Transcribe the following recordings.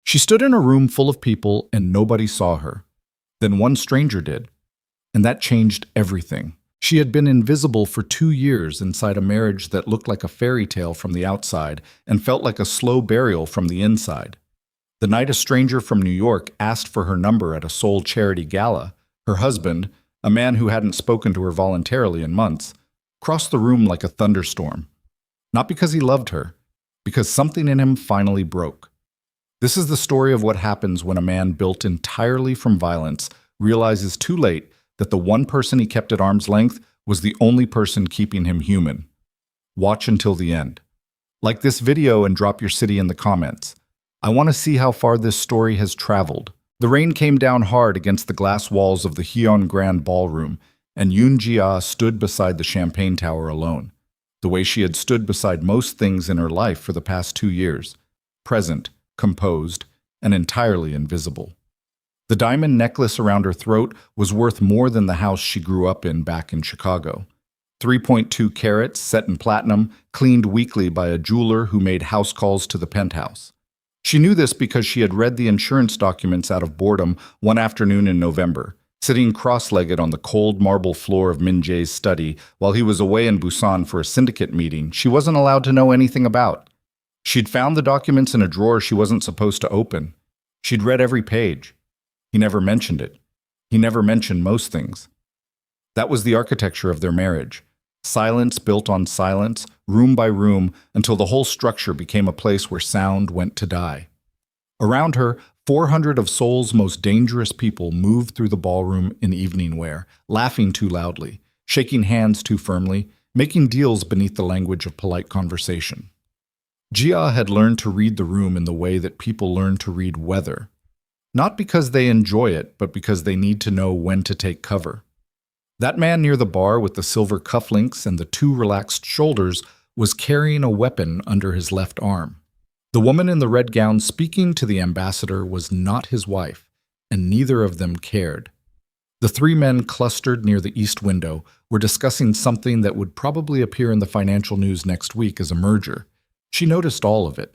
She stood in a room full of people and nobody saw her. Then one stranger did, and that changed everything. She had been invisible for 2 years inside a marriage that looked like a fairy tale from the outside and felt like a slow burial from the inside. The night a stranger from New York asked for her number at a Seoul charity gala, her husband, a man who hadn't spoken to her voluntarily in months, crossed the room like a thunderstorm. Not because he loved her, because something in him finally broke. This is the story of what happens when a man built entirely from violence realizes too late that the one person he kept at arm's length was the only person keeping him human. Watch until the end. Like this video and drop your city in the comments. I want to see how far this story has traveled. The rain came down hard against the glass walls of the Hyun Grand Ballroom, and Yoon Ji-ah stood beside the champagne tower alone, the way she had stood beside most things in her life for the past 2 years, present, composed, and entirely invisible. The diamond necklace around her throat was worth more than the house she grew up in back in Chicago. 3.2 carats, set in platinum, cleaned weekly by a jeweler who made house calls to the penthouse. She knew this because she had read the insurance documents out of boredom one afternoon in November, sitting cross-legged on the cold marble floor of Min Jae's study while he was away in Busan for a syndicate meeting she wasn't allowed to know anything about. She'd found the documents in a drawer she wasn't supposed to open. She'd read every page. He never mentioned it. He never mentioned most things. That was the architecture of their marriage. Silence built on silence, room by room, until the whole structure became a place where sound went to die. Around her, 400 of Seoul's most dangerous people moved through the ballroom in evening wear, laughing too loudly, shaking hands too firmly, making deals beneath the language of polite conversation. Jia had learned to read the room in the way that people learn to read weather. Not because they enjoy it, but because they need to know when to take cover. That man near the bar with the silver cufflinks and the too relaxed shoulders was carrying a weapon under his left arm. The woman in the red gown speaking to the ambassador was not his wife, and neither of them cared. The 3 men clustered near the east window were discussing something that would probably appear in the financial news next week as a merger. She noticed all of it.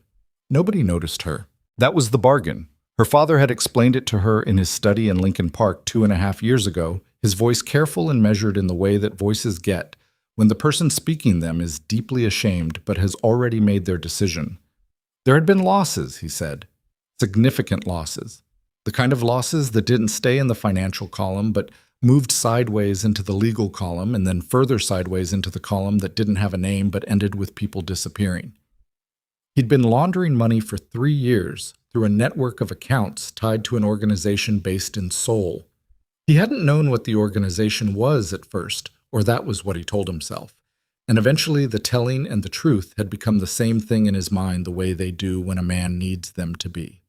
Nobody noticed her. That was the bargain. Her father had explained it to her in his study in Lincoln Park 2.5 years ago, his voice careful and measured in the way that voices get when the person speaking them is deeply ashamed but has already made their decision. There had been losses, he said. Significant losses. The kind of losses that didn't stay in the financial column but moved sideways into the legal column and then further sideways into the column that didn't have a name but ended with people disappearing. He'd been laundering money for 3 years through a network of accounts tied to an organization based in Seoul. He hadn't known what the organization was at first, or that was what he told himself. And eventually the telling and the truth had become the same thing in his mind the way they do when a man needs them to be.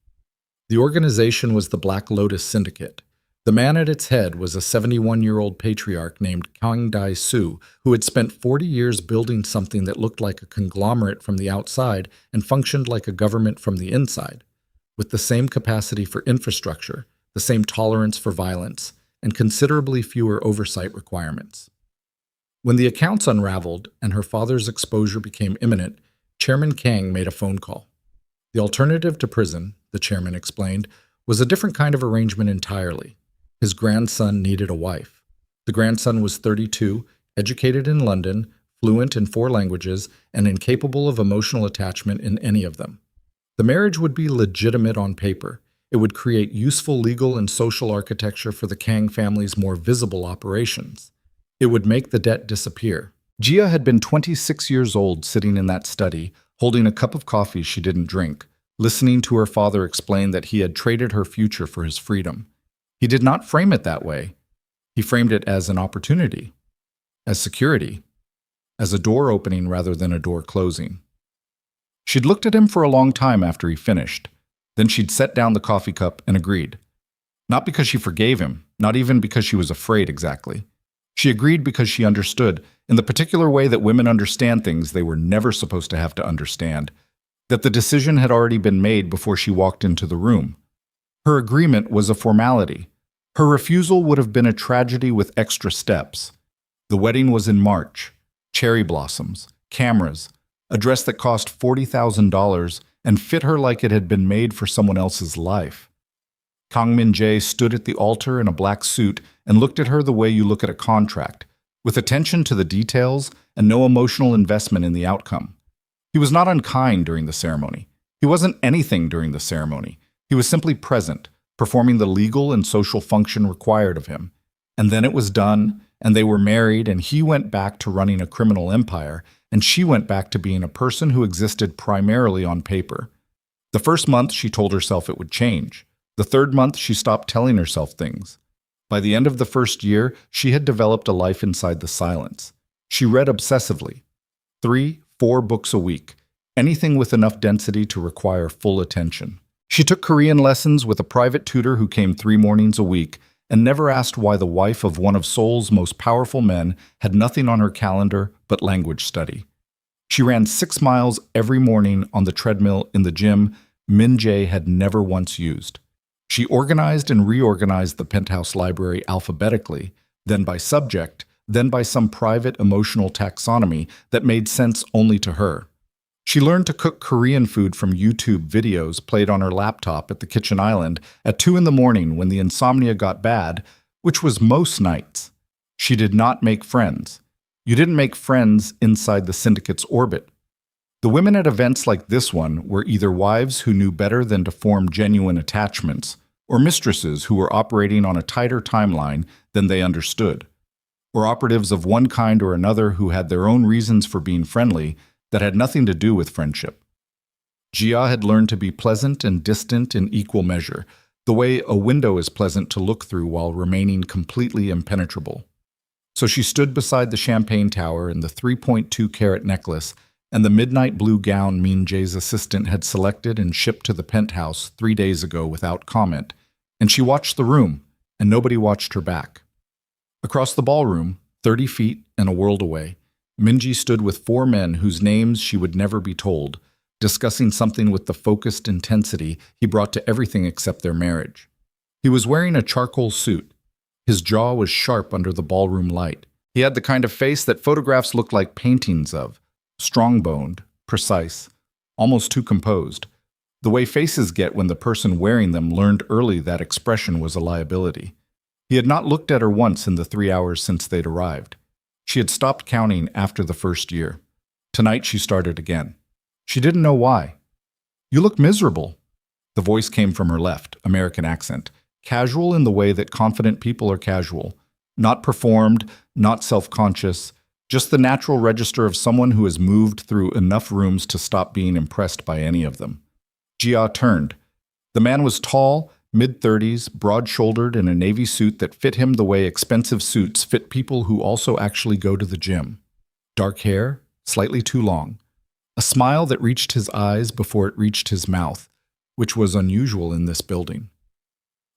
The organization was the Black Lotus Syndicate. The man at its head was a 71-year-old patriarch named Kang Dae-soo, who had spent 40 years building something that looked like a conglomerate from the outside and functioned like a government from the inside, with the same capacity for infrastructure, the same tolerance for violence, and considerably fewer oversight requirements. When the accounts unraveled and her father's exposure became imminent, Chairman Kang made a phone call. The alternative to prison, the chairman explained, was a different kind of arrangement entirely. His grandson needed a wife. The grandson was 32, educated in London, fluent in 4 languages, and incapable of emotional attachment in any of them. The marriage would be legitimate on paper. It would create useful legal and social architecture for the Kang family's more visible operations. It would make the debt disappear. Jia had been 26 years old sitting in that study, holding a cup of coffee she didn't drink, listening to her father explain that he had traded her future for his freedom. He did not frame it that way. He framed it as an opportunity, as security, as a door opening rather than a door closing. She'd looked at him for a long time after he finished. Then she'd set down the coffee cup and agreed. Not because she forgave him, not even because she was afraid exactly. She agreed because she understood, in the particular way that women understand things they were never supposed to have to understand, that the decision had already been made before she walked into the room. Her agreement was a formality. Her refusal would have been a tragedy with extra steps. The wedding was in March. Cherry blossoms, cameras, a dress that cost $40,000, and fit her like it had been made for someone else's life. Kang Min-jae stood at the altar in a black suit and looked at her the way you look at a contract, with attention to the details and no emotional investment in the outcome. He was not unkind during the ceremony. He wasn't anything during the ceremony. He was simply present, performing the legal and social function required of him. And then it was done, and they were married, and he went back to running a criminal empire, and she went back to being a person who existed primarily on paper. The first month, she told herself it would change. The third month, she stopped telling herself things. By the end of the first year, she had developed a life inside the silence. She read obsessively. 3, 4 books a week, anything with enough density to require full attention. She took Korean lessons with a private tutor who came 3 mornings a week and never asked why the wife of one of Seoul's most powerful men had nothing on her calendar but language study. She ran 6 miles every morning on the treadmill in the gym Min-jae had never once used. She organized and reorganized the penthouse library alphabetically, then by subject, then by some private emotional taxonomy that made sense only to her. She learned to cook Korean food from YouTube videos played on her laptop at the kitchen island at 2 in the morning when the insomnia got bad, which was most nights. She did not make friends. You didn't make friends inside the syndicate's orbit. The women at events like this one were either wives who knew better than to form genuine attachments, or mistresses who were operating on a tighter timeline than they understood, or operatives of one kind or another who had their own reasons for being friendly that had nothing to do with friendship. Jia had learned to be pleasant and distant in equal measure, the way a window is pleasant to look through while remaining completely impenetrable. So she stood beside the champagne tower in the 3.2-carat necklace and the midnight blue gown Min-jae's assistant had selected and shipped to the penthouse 3 days ago without comment, and she watched the room, and nobody watched her back. Across the ballroom, 30 feet and a world away, Minji stood with 4 men whose names she would never be told, discussing something with the focused intensity he brought to everything except their marriage. He was wearing a charcoal suit. His jaw was sharp under the ballroom light. He had the kind of face that photographs look like paintings of, strong-boned, precise, almost too composed, the way faces get when the person wearing them learned early that expression was a liability. He had not looked at her once in the 3 hours since they'd arrived. She had stopped counting after the first year. Tonight she started again. She didn't know why. "You look miserable." The voice came from her left, American accent, casual in the way that confident people are casual, not performed, not self-conscious, just the natural register of someone who has moved through enough rooms to stop being impressed by any of them. Jia turned. The man was tall, mid-30s, broad-shouldered in a navy suit that fit him the way expensive suits fit people who also actually go to the gym. Dark hair, slightly too long. A smile that reached his eyes before it reached his mouth, which was unusual in this building.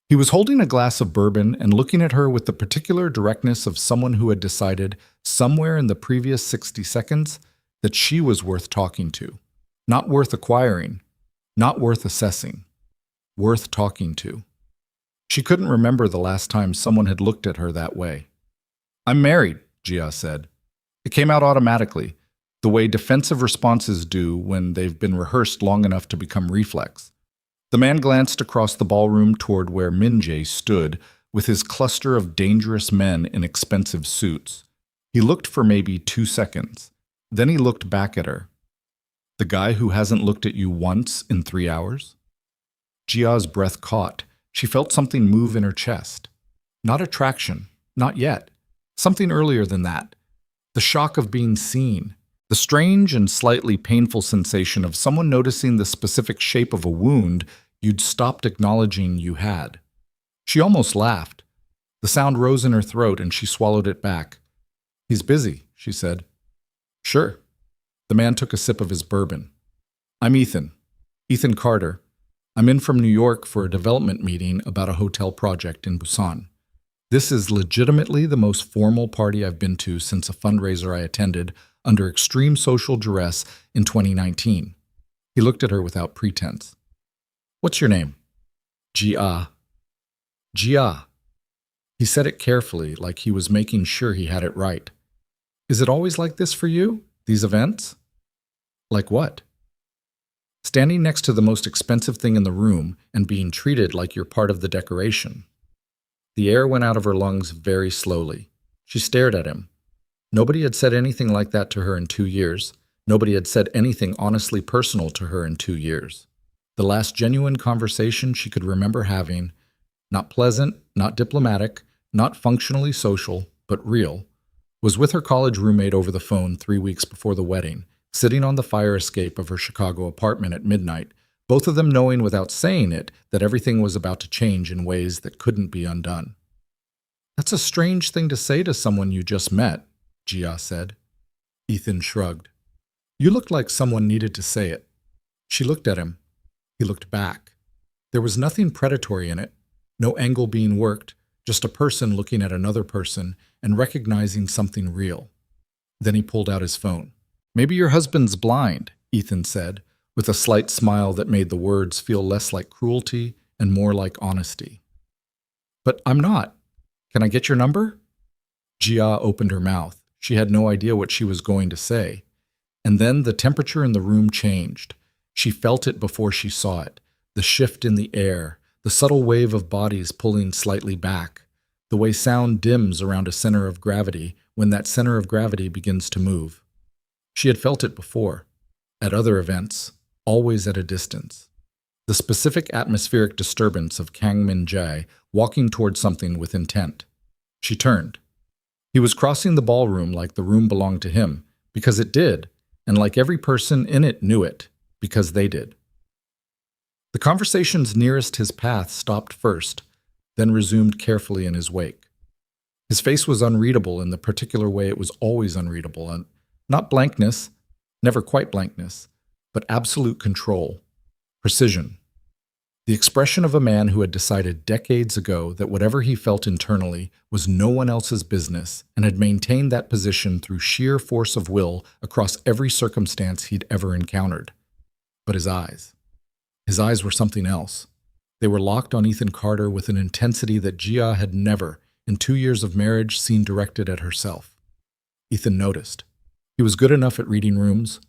He was holding a glass of bourbon and looking at her with the particular directness of someone who had decided, somewhere in the previous 60 seconds, that she was worth talking to. Not worth acquiring, not worth assessing, worth talking to. She couldn't remember the last time someone had looked at her that way. "I'm married," Jia said. It came out automatically, the way defensive responses do when they've been rehearsed long enough to become reflex. The man glanced across the ballroom toward where Min-jae stood with his cluster of dangerous men in expensive suits. He looked for maybe 2 seconds. Then he looked back at her. "The guy who hasn't looked at you once in 3 hours?" Jia's breath caught. She felt something move in her chest. Not attraction, not yet. Something earlier than that. The shock of being seen. The strange and slightly painful sensation of someone noticing the specific shape of a wound you'd stopped acknowledging you had. She almost laughed. The sound rose in her throat and she swallowed it back. "He's busy," she said. "Sure." The man took a sip of his bourbon. "I'm Ethan. Ethan Carter. I'm in from New York for a development meeting about a hotel project in Busan. This is legitimately the most formal party I've been to since a fundraiser I attended under extreme social duress in 2019. He looked at her without pretense. "What's your name?" "Jia." "Jia." He said it carefully, like he was making sure he had it right. "Is it always like this for you, these events?" "Like what?" standing next to the most expensive thing in the room and being treated like you're part of the decoration. The air went out of her lungs very slowly. She stared at him. Nobody had said anything like that to her in 2 years. Nobody had said anything honestly personal to her in 2 years. The last genuine conversation she could remember having, not pleasant, not diplomatic, not functionally social, but real, was with her college roommate over the phone 3 weeks before the wedding, sitting on the fire escape of her Chicago apartment at midnight, both of them knowing without saying it that everything was about to change in ways that couldn't be undone. "That's a strange thing to say to someone you just met," Gia said. Ethan shrugged. "You looked like someone needed to say it." She looked at him. He looked back. There was nothing predatory in it, no angle being worked, just a person looking at another person and recognizing something real. Then he pulled out his phone. "Maybe your husband's blind," Ethan said, with a slight smile that made the words feel less like cruelty and more like honesty. "But I'm not. Can I get your number?" Gia opened her mouth. She had no idea what she was going to say. And then the temperature in the room changed. She felt it before she saw it, the shift in the air, the subtle wave of bodies pulling slightly back, the way sound dims around a center of gravity when that center of gravity begins to move. She had felt it before, at other events, always at a distance. The specific atmospheric disturbance of Kang Min-jae walking toward something with intent. She turned. He was crossing the ballroom like the room belonged to him, because it did, and like every person in it knew it, because they did. The conversations nearest his path stopped first, then resumed carefully in his wake. His face was unreadable in the particular way it was always unreadable, and not blankness, never quite blankness, but absolute control, precision. The expression of a man who had decided decades ago that whatever he felt internally was no one else's business and had maintained that position through sheer force of will across every circumstance he'd ever encountered. But his eyes were something else. They were locked on Ethan Carter with an intensity that Gia had never, in 2 years of marriage, seen directed at herself. Ethan noticed. He was good enough at reading rooms,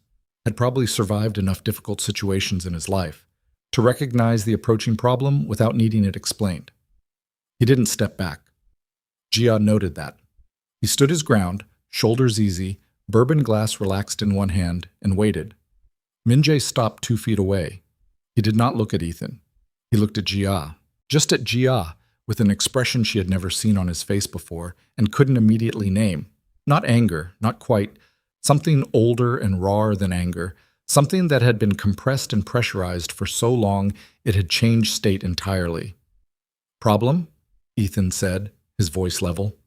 had probably survived enough difficult situations in his life, to recognize the approaching problem without needing it explained. He didn't step back. Gia noted that. He stood his ground, shoulders easy, bourbon glass relaxed in one hand, and waited. Min-jae stopped 2 feet away. He did not look at Ethan. He looked at Gia, just at Gia, with an expression she had never seen on his face before and couldn't immediately name. Not anger, not quite. Something older and rawer than anger, something that had been compressed and pressurized for so long it had changed state entirely. "Problem?" Ethan said, his voice level.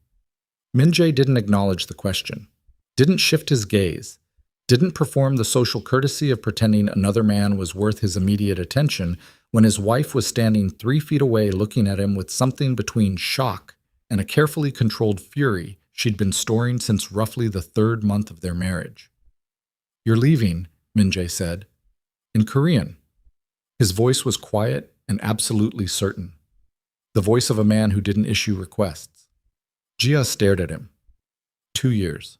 Min-jae didn't acknowledge the question, didn't shift his gaze, didn't perform the social courtesy of pretending another man was worth his immediate attention when his wife was standing 3 feet away looking at him with something between shock and a carefully controlled fury she'd been storing since roughly the 3rd month of their marriage. "You're leaving," Min-jae said, in Korean. His voice was quiet and absolutely certain. The voice of a man who didn't issue requests. Gia stared at him. 2 years.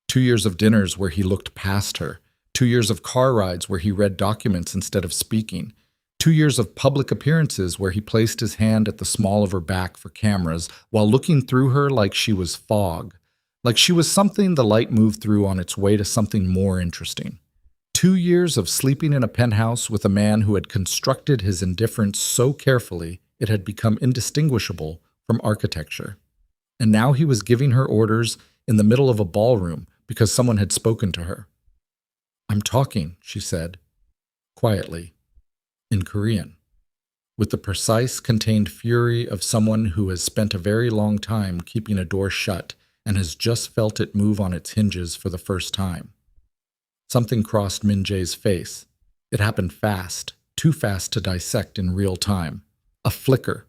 2 years of dinners where he looked past her. 2 years of car rides where he read documents instead of speaking. 2 years of public appearances where he placed his hand at the small of her back for cameras while looking through her like she was fog, like she was something the light moved through on its way to something more interesting. 2 years of sleeping in a penthouse with a man who had constructed his indifference so carefully it had become indistinguishable from architecture. And now he was giving her orders in the middle of a ballroom because someone had spoken to her. "I'm talking," she said, quietly, in Korean, with the precise, contained fury of someone who has spent a very long time keeping a door shut and has just felt it move on its hinges for the first time. Something crossed Min-jae's face. It happened fast, too fast to dissect in real time. A flicker,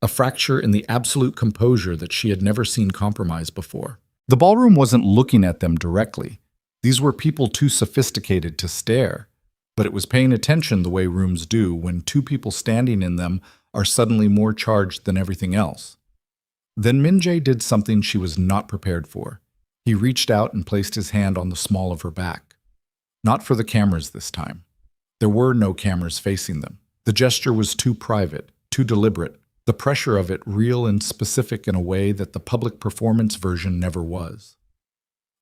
a fracture in the absolute composure that she had never seen compromised before. The ballroom wasn't looking at them directly. These were people too sophisticated to stare, but it was paying attention the way rooms do when 2 people standing in them are suddenly more charged than everything else. Then Min-jae did something she was not prepared for. He reached out and placed his hand on the small of her back. Not for the cameras this time. There were no cameras facing them. The gesture was too private, too deliberate, the pressure of it real and specific in a way that the public performance version never was.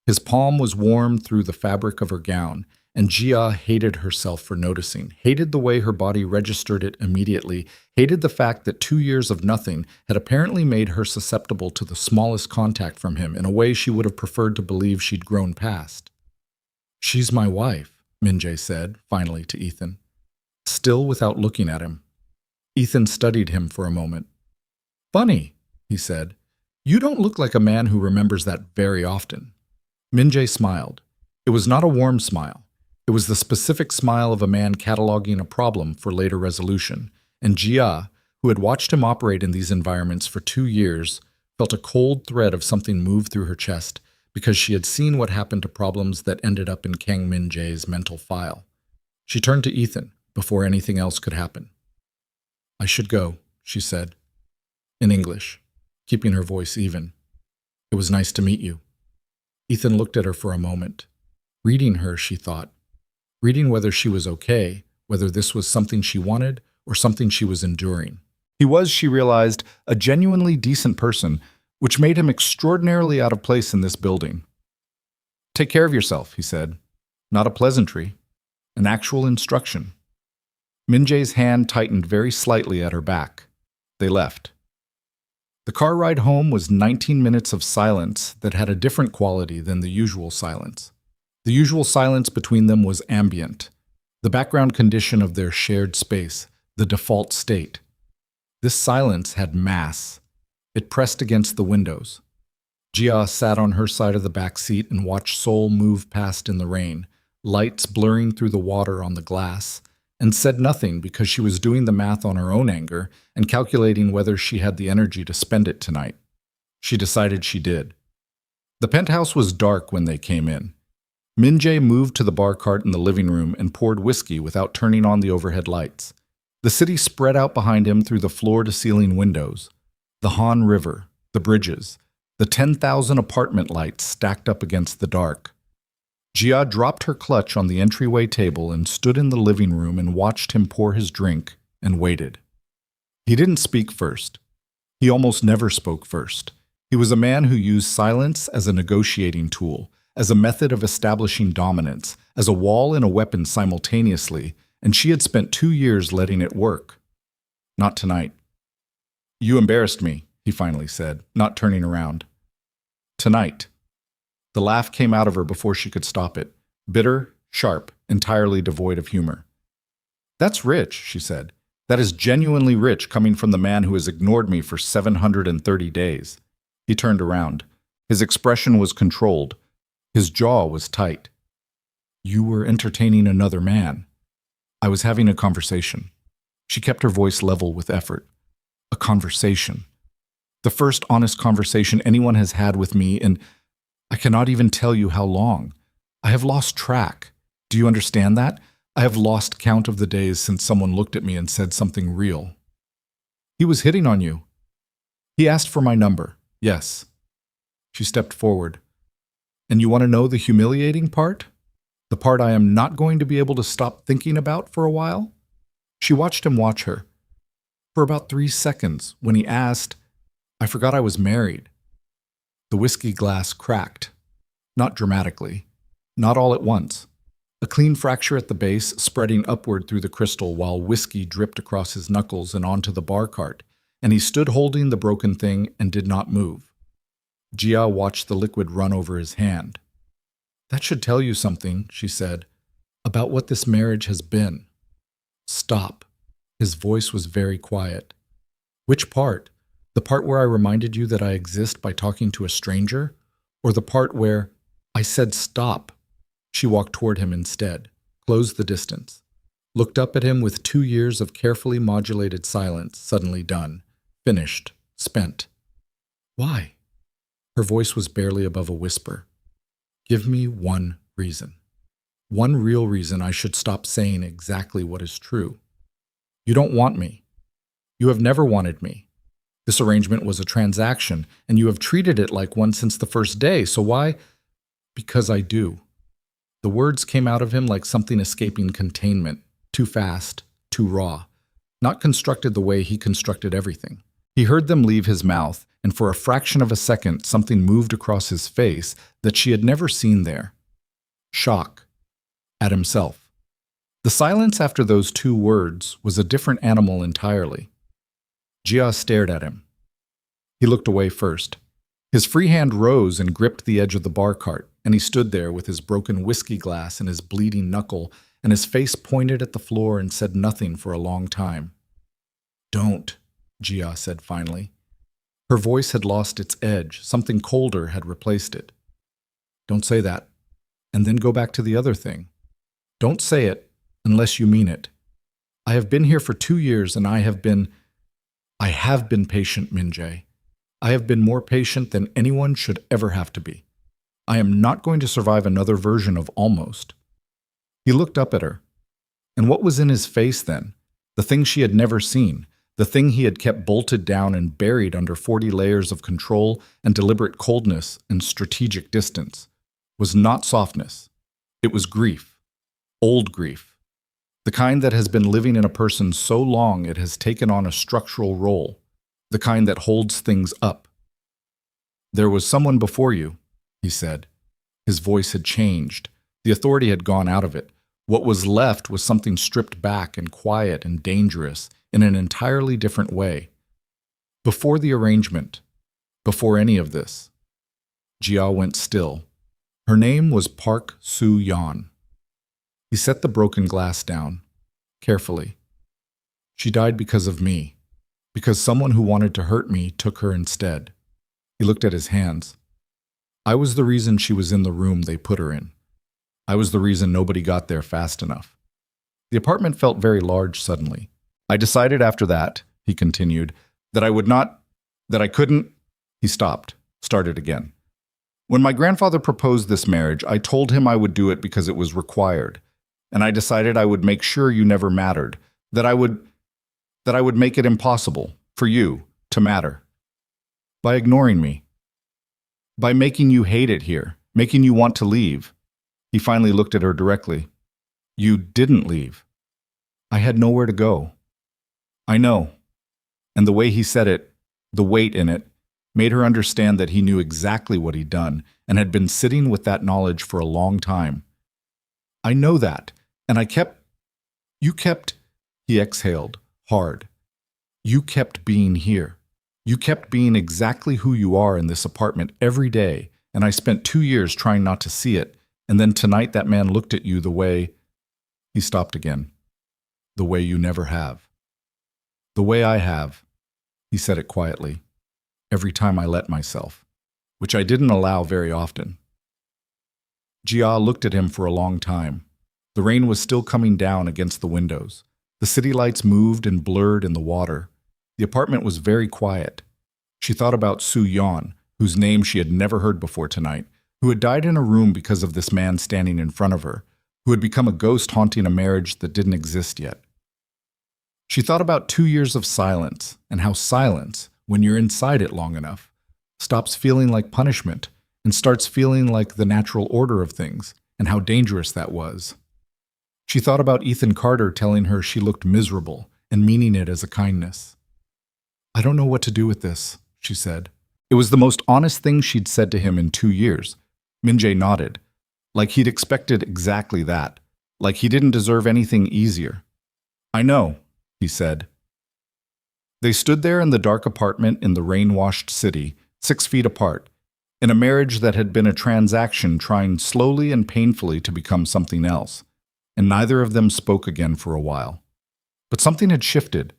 His palm was warm through the fabric of her gown, and Jia hated herself for noticing, hated the way her body registered it immediately, hated the fact that 2 years of nothing had apparently made her susceptible to the smallest contact from him in a way she would have preferred to believe she'd grown past. "She's my wife," Minjae said, finally to Ethan, still without looking at him. Ethan studied him for a moment. "Funny," he said. "You don't look like a man who remembers that very often." Minjae smiled. It was not a warm smile. It was the specific smile of a man cataloging a problem for later resolution, and Jia, who had watched him operate in these environments for 2 years, felt a cold thread of something move through her chest because she had seen what happened to problems that ended up in Kang Min-jae's mental file. She turned to Ethan before anything else could happen. "I should go," she said, in English, keeping her voice even. "It was nice to meet you." Ethan looked at her for a moment. Reading her, she thought. Reading whether she was okay, whether this was something she wanted or something she was enduring. He was, she realized, a genuinely decent person, which made him extraordinarily out of place in this building. "Take care of yourself," he said. Not a pleasantry, an actual instruction. Minjae's hand tightened very slightly at her back. They left. The car ride home was 19 minutes of silence that had a different quality than the usual silence. The usual silence between them was ambient, the background condition of their shared space, the default state. This silence had mass. It pressed against the windows. Jia sat on her side of the back seat and watched Seoul move past in the rain, lights blurring through the water on the glass, and said nothing because she was doing the math on her own anger and calculating whether she had the energy to spend it tonight. She decided she did. The penthouse was dark when they came in. Minjae moved to the bar cart in the living room and poured whiskey without turning on the overhead lights. The city spread out behind him through the floor-to-ceiling windows. The Han River, the bridges, the 10,000 apartment lights stacked up against the dark. Jia dropped her clutch on the entryway table and stood in the living room and watched him pour his drink and waited. He didn't speak first. He almost never spoke first. He was a man who used silence as a negotiating tool, as a method of establishing dominance, as a wall and a weapon simultaneously, and she had spent 2 years letting it work. Not tonight. "You embarrassed me," he finally said, not turning around. "Tonight." The laugh came out of her before she could stop it, bitter, sharp, entirely devoid of humor. "That's rich," she said. "That is genuinely rich coming from the man who has ignored me for 730 days. He turned around. His expression was controlled. His jaw was tight. "You were entertaining another man." "I was having a conversation." She kept her voice level with effort. "A conversation. The first honest conversation anyone has had with me in, I cannot even tell you how long. I have lost track. Do you understand that? I have lost count of the days since someone looked at me and said something real." "He was hitting on you." "He asked for my number. Yes." She stepped forward. "And you want to know the humiliating part? The part I am not going to be able to stop thinking about for a while?" She watched him watch her. For about 3 seconds, when he asked, "I forgot I was married." The whiskey glass cracked. Not dramatically. Not all at once. A clean fracture at the base, spreading upward through the crystal while whiskey dripped across his knuckles and onto the bar cart, and he stood holding the broken thing and did not move. Jia watched the liquid run over his hand. "That should tell you something," she said, "about what this marriage has been." "Stop." His voice was very quiet. "Which part? The part where I reminded you that I exist by talking to a stranger? Or the part where I said stop?" She walked toward him instead, closed the distance, looked up at him with 2 years of carefully modulated silence suddenly done, finished, spent. "Why?" Her voice was barely above a whisper. "Give me one reason. One real reason I should stop saying exactly what is true. You don't want me. You have never wanted me. This arrangement was a transaction, and you have treated it like one since the first day, so why?" "Because I do." The words came out of him like something escaping containment, too fast, too raw, not constructed the way he constructed everything. He heard them leave his mouth, and for a fraction of a second something moved across his face that she had never seen there. Shock. At himself. The silence after those two words was a different animal entirely. Jia stared at him. He looked away first. His free hand rose and gripped the edge of the bar cart, and he stood there with his broken whiskey glass and his bleeding knuckle, and his face pointed at the floor and said nothing for a long time. "Don't," Jia said finally. Her voice had lost its edge. Something colder had replaced it. "Don't say that. And then go back to the other thing. Don't say it unless you mean it. I have been here for 2 years and I have been patient, Min-jae. I have been more patient than anyone should ever have to be. I am not going to survive another version of almost." He looked up at her. And what was in his face then? The thing she had never seen, the thing he had kept bolted down and buried under 40 layers of control and deliberate coldness and strategic distance, was not softness. It was grief. Old grief. The kind that has been living in a person so long it has taken on a structural role. The kind that holds things up. "There was someone before you," he said. His voice had changed. The authority had gone out of it. What was left was something stripped back and quiet and dangerous in an entirely different way. Before the arrangement, before any of this, Jia went still. Her name was Park Soo-yeon. He set the broken glass down, carefully. "She died because of me. Because someone who wanted to hurt me took her instead." He looked at his hands. "I was the reason she was in the room they put her in. I was the reason nobody got there fast enough." The apartment felt very large suddenly. "I decided after that," he continued, "that I couldn't." He stopped, started again. "When my grandfather proposed this marriage, I told him I would do it because it was required. And I decided I would make sure you never mattered, that I would make it impossible for you to matter. By ignoring me. By making you hate it here, making you want to leave." He finally looked at her directly. "You didn't leave. I had nowhere to go." "I know." And the way he said it, the weight in it, made her understand that he knew exactly what he'd done and had been sitting with that knowledge for a long time. "I know that, and you kept," he exhaled, hard. "You kept being here. You kept being exactly who you are in this apartment every day, and I spent 2 years trying not to see it, and then tonight that man looked at you the way—" He stopped again. "The way you never have. The way I have," he said it quietly, "every time I let myself, which I didn't allow very often." Jia looked at him for a long time. The rain was still coming down against the windows. The city lights moved and blurred in the water. The apartment was very quiet. She thought about Soo-yeon, whose name she had never heard before tonight, who had died in a room because of this man standing in front of her, who had become a ghost haunting a marriage that didn't exist yet. She thought about 2 years of silence, and how silence, when you're inside it long enough, stops feeling like punishment and starts feeling like the natural order of things, and how dangerous that was. She thought about Ethan Carter telling her she looked miserable and meaning it as a kindness. "I don't know what to do with this," she said. It was the most honest thing she'd said to him in 2 years. Min-jae nodded, like he'd expected exactly that, like he didn't deserve anything easier. "I know," he said. They stood there in the dark apartment in the rain-washed city, 6 feet apart, in a marriage that had been a transaction trying slowly and painfully to become something else, and neither of them spoke again for a while. But something had shifted,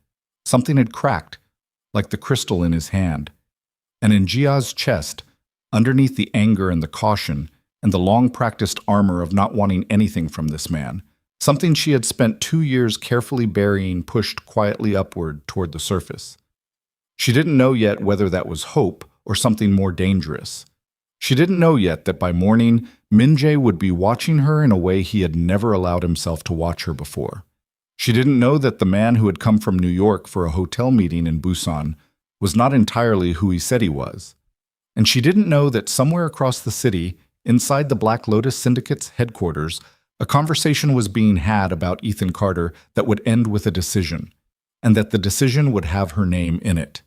something had cracked, like the crystal in his hand. And in Jia's chest, underneath the anger and the caution and the long-practiced armor of not wanting anything from this man, something she had spent 2 years carefully burying pushed quietly upward toward the surface. She didn't know yet whether that was hope or something more dangerous. She didn't know yet that by morning, Min-jae would be watching her in a way he had never allowed himself to watch her before. She didn't know that the man who had come from New York for a hotel meeting in Busan was not entirely who he said he was. And she didn't know that somewhere across the city, inside the Black Lotus Syndicate's headquarters, A conversation was being had about Ethan Carter that would end with a decision, and that the decision would have her name in it.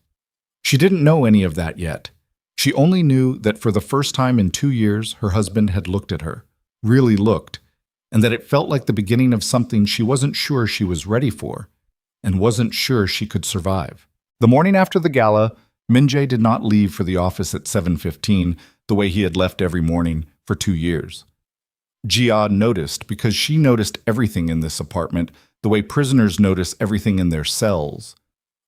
She didn't know any of that yet. She only knew that for the first time in 2 years, her husband had looked at her, really looked, and that it felt like the beginning of something she wasn't sure she was ready for, and wasn't sure she could survive. The morning after the gala, Min-jae did not leave for the office at 7:15 the way he had left every morning for 2 years. Jia noticed because she noticed everything in this apartment the way prisoners notice everything in their cells.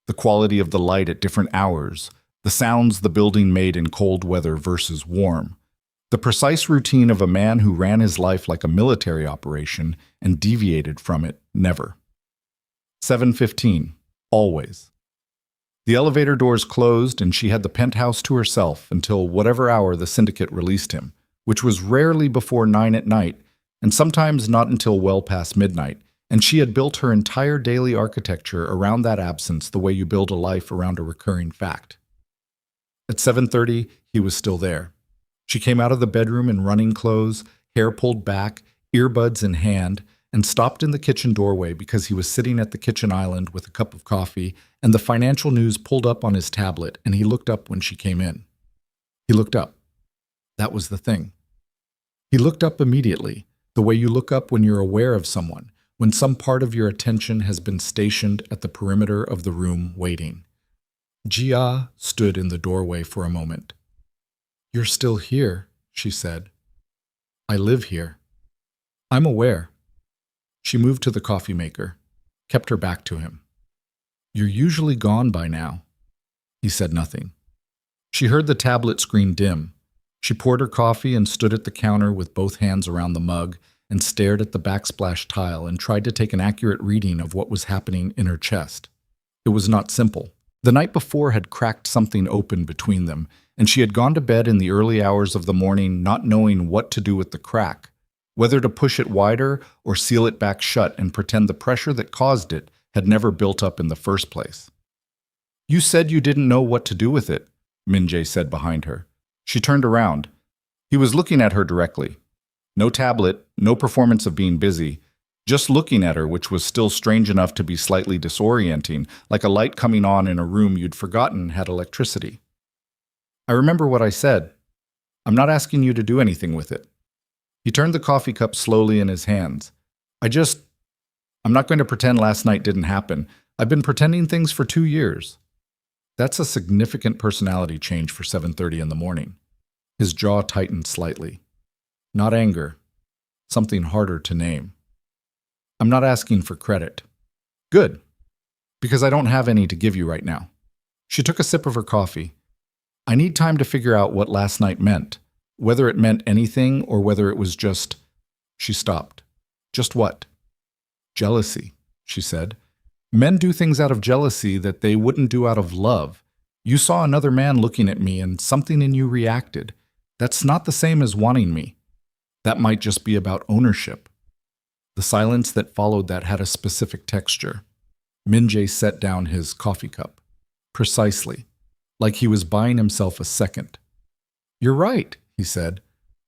The quality of the light at different hours, the sounds the building made in cold weather versus warm, the precise routine of a man who ran his life like a military operation and deviated from it never. 7:15, always. The elevator doors closed and she had the penthouse to herself until whatever hour the syndicate released him, which was rarely before 9 at night and sometimes not until well past midnight, and she had built her entire daily architecture around that absence the way you build a life around a recurring fact. At 7:30, he was still there. She came out of the bedroom in running clothes, hair pulled back, earbuds in hand, and stopped in the kitchen doorway because he was sitting at the kitchen island with a cup of coffee and the financial news pulled up on his tablet, and he looked up when she came in. He looked up. That was the thing. He looked up immediately, the way you look up when you're aware of someone, when some part of your attention has been stationed at the perimeter of the room waiting. Jia stood in the doorway for a moment. "You're still here," she said. "I live here. I'm aware." She moved to the coffee maker, kept her back to him. "You're usually gone by now." He said nothing. She heard the tablet screen dim. She poured her coffee and stood at the counter with both hands around the mug and stared at the backsplash tile and tried to take an accurate reading of what was happening in her chest. It was not simple. The night before had cracked something open between them, and she had gone to bed in the early hours of the morning not knowing what to do with the crack, whether to push it wider or seal it back shut and pretend the pressure that caused it had never built up in the first place. "You said you didn't know what to do with it," Min-jae said behind her. She turned around. He was looking at her directly. No tablet, no performance of being busy, just looking at her, which was still strange enough to be slightly disorienting, like a light coming on in a room you'd forgotten had electricity. "I remember what I said. I'm not asking you to do anything with it." He turned the coffee cup slowly in his hands. I'm not going to pretend last night didn't happen. I've been pretending things for 2 years. That's a significant personality change for 7:30 in the morning. His jaw tightened slightly. Not anger. Something harder to name. "I'm not asking for credit." "Good. Because I don't have any to give you right now." She took a sip of her coffee. "I need time to figure out what last night meant. Whether it meant anything or whether it was just..." She stopped. "Just what?" "Jealousy," she said. "Men do things out of jealousy that they wouldn't do out of love. You saw another man looking at me and something in you reacted. That's not the same as wanting me. That might just be about ownership." The silence that followed that had a specific texture. Min-jae set down his coffee cup. Precisely. Like he was buying himself a second. "You're right," he said.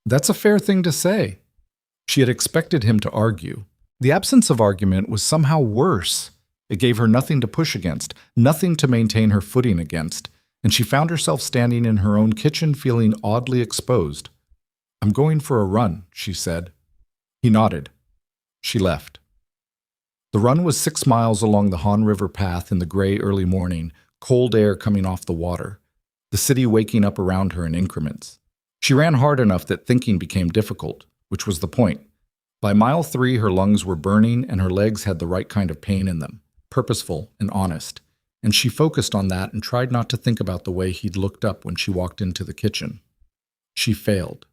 "That's a fair thing to say." She had expected him to argue. The absence of argument was somehow worse. It gave her nothing to push against, nothing to maintain her footing against, and she found herself standing in her own kitchen feeling oddly exposed. "I'm going for a run," she said. He nodded. She left. The run was 6 miles along the Han River path in the gray early morning, cold air coming off the water, the city waking up around her in increments. She ran hard enough that thinking became difficult, which was the point. By mile 3, her lungs were burning and her legs had the right kind of pain in them, purposeful and honest, and she focused on that and tried not to think about the way he'd looked up when she walked into the kitchen. She failed.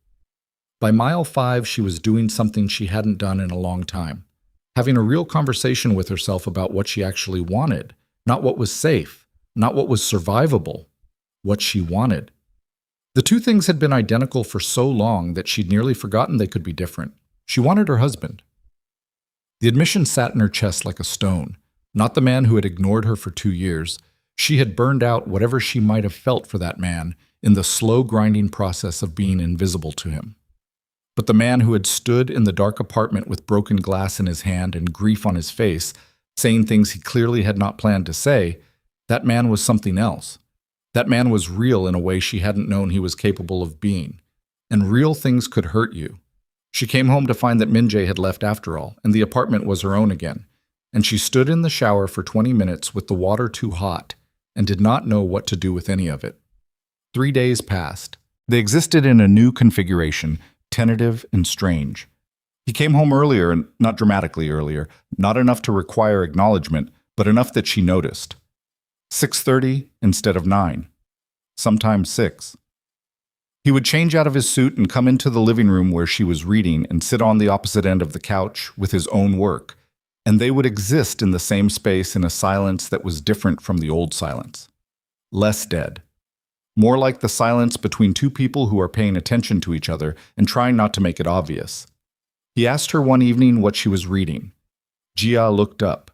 By mile 5, she was doing something she hadn't done in a long time, having a real conversation with herself about what she actually wanted, not what was safe, not what was survivable, what she wanted. The two things had been identical for so long that she'd nearly forgotten they could be different. She wanted her husband. The admission sat in her chest like a stone, not the man who had ignored her for 2 years. She had burned out whatever she might have felt for that man in the slow grinding process of being invisible to him. But the man who had stood in the dark apartment with broken glass in his hand and grief on his face, saying things he clearly had not planned to say, that man was something else. That man was real in a way she hadn't known he was capable of being. And real things could hurt you. She came home to find that Min-jae had left after all, and the apartment was her own again. And she stood in the shower for 20 minutes with the water too hot, and did not know what to do with any of it. 3 days passed. They existed in a new configuration, tentative and strange. He came home earlier, and not dramatically earlier, not enough to require acknowledgement, but enough that she noticed. 6:30 instead of 9. Sometimes 6. He would change out of his suit and come into the living room where she was reading and sit on the opposite end of the couch with his own work, and they would exist in the same space in a silence that was different from the old silence. Less dead. More like the silence between two people who are paying attention to each other and trying not to make it obvious. He asked her one evening what she was reading. Jia looked up.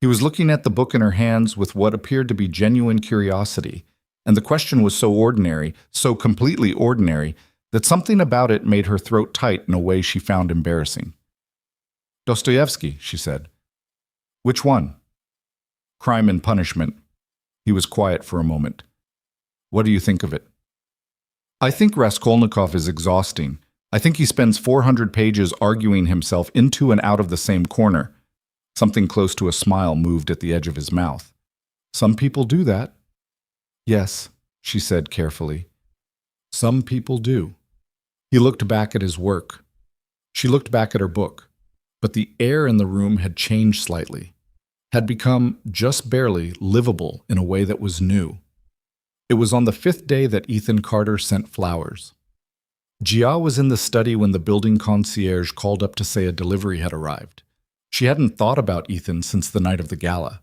He was looking at the book in her hands with what appeared to be genuine curiosity, and the question was so ordinary, so completely ordinary, that something about it made her throat tight in a way she found embarrassing. Dostoevsky, she said. Which one? Crime and Punishment. He was quiet for a moment. What do you think of it? I think Raskolnikov is exhausting. I think he spends 400 pages arguing himself into and out of the same corner. Something close to a smile moved at the edge of his mouth. Some people do that. Yes, she said carefully. Some people do. He looked back at his work. She looked back at her book. But the air in the room had changed slightly, had become just barely livable in a way that was new. It was on the 5th day that Ethan Carter sent flowers. Jia was in the study when the building concierge called up to say a delivery had arrived. She hadn't thought about Ethan since the night of the gala.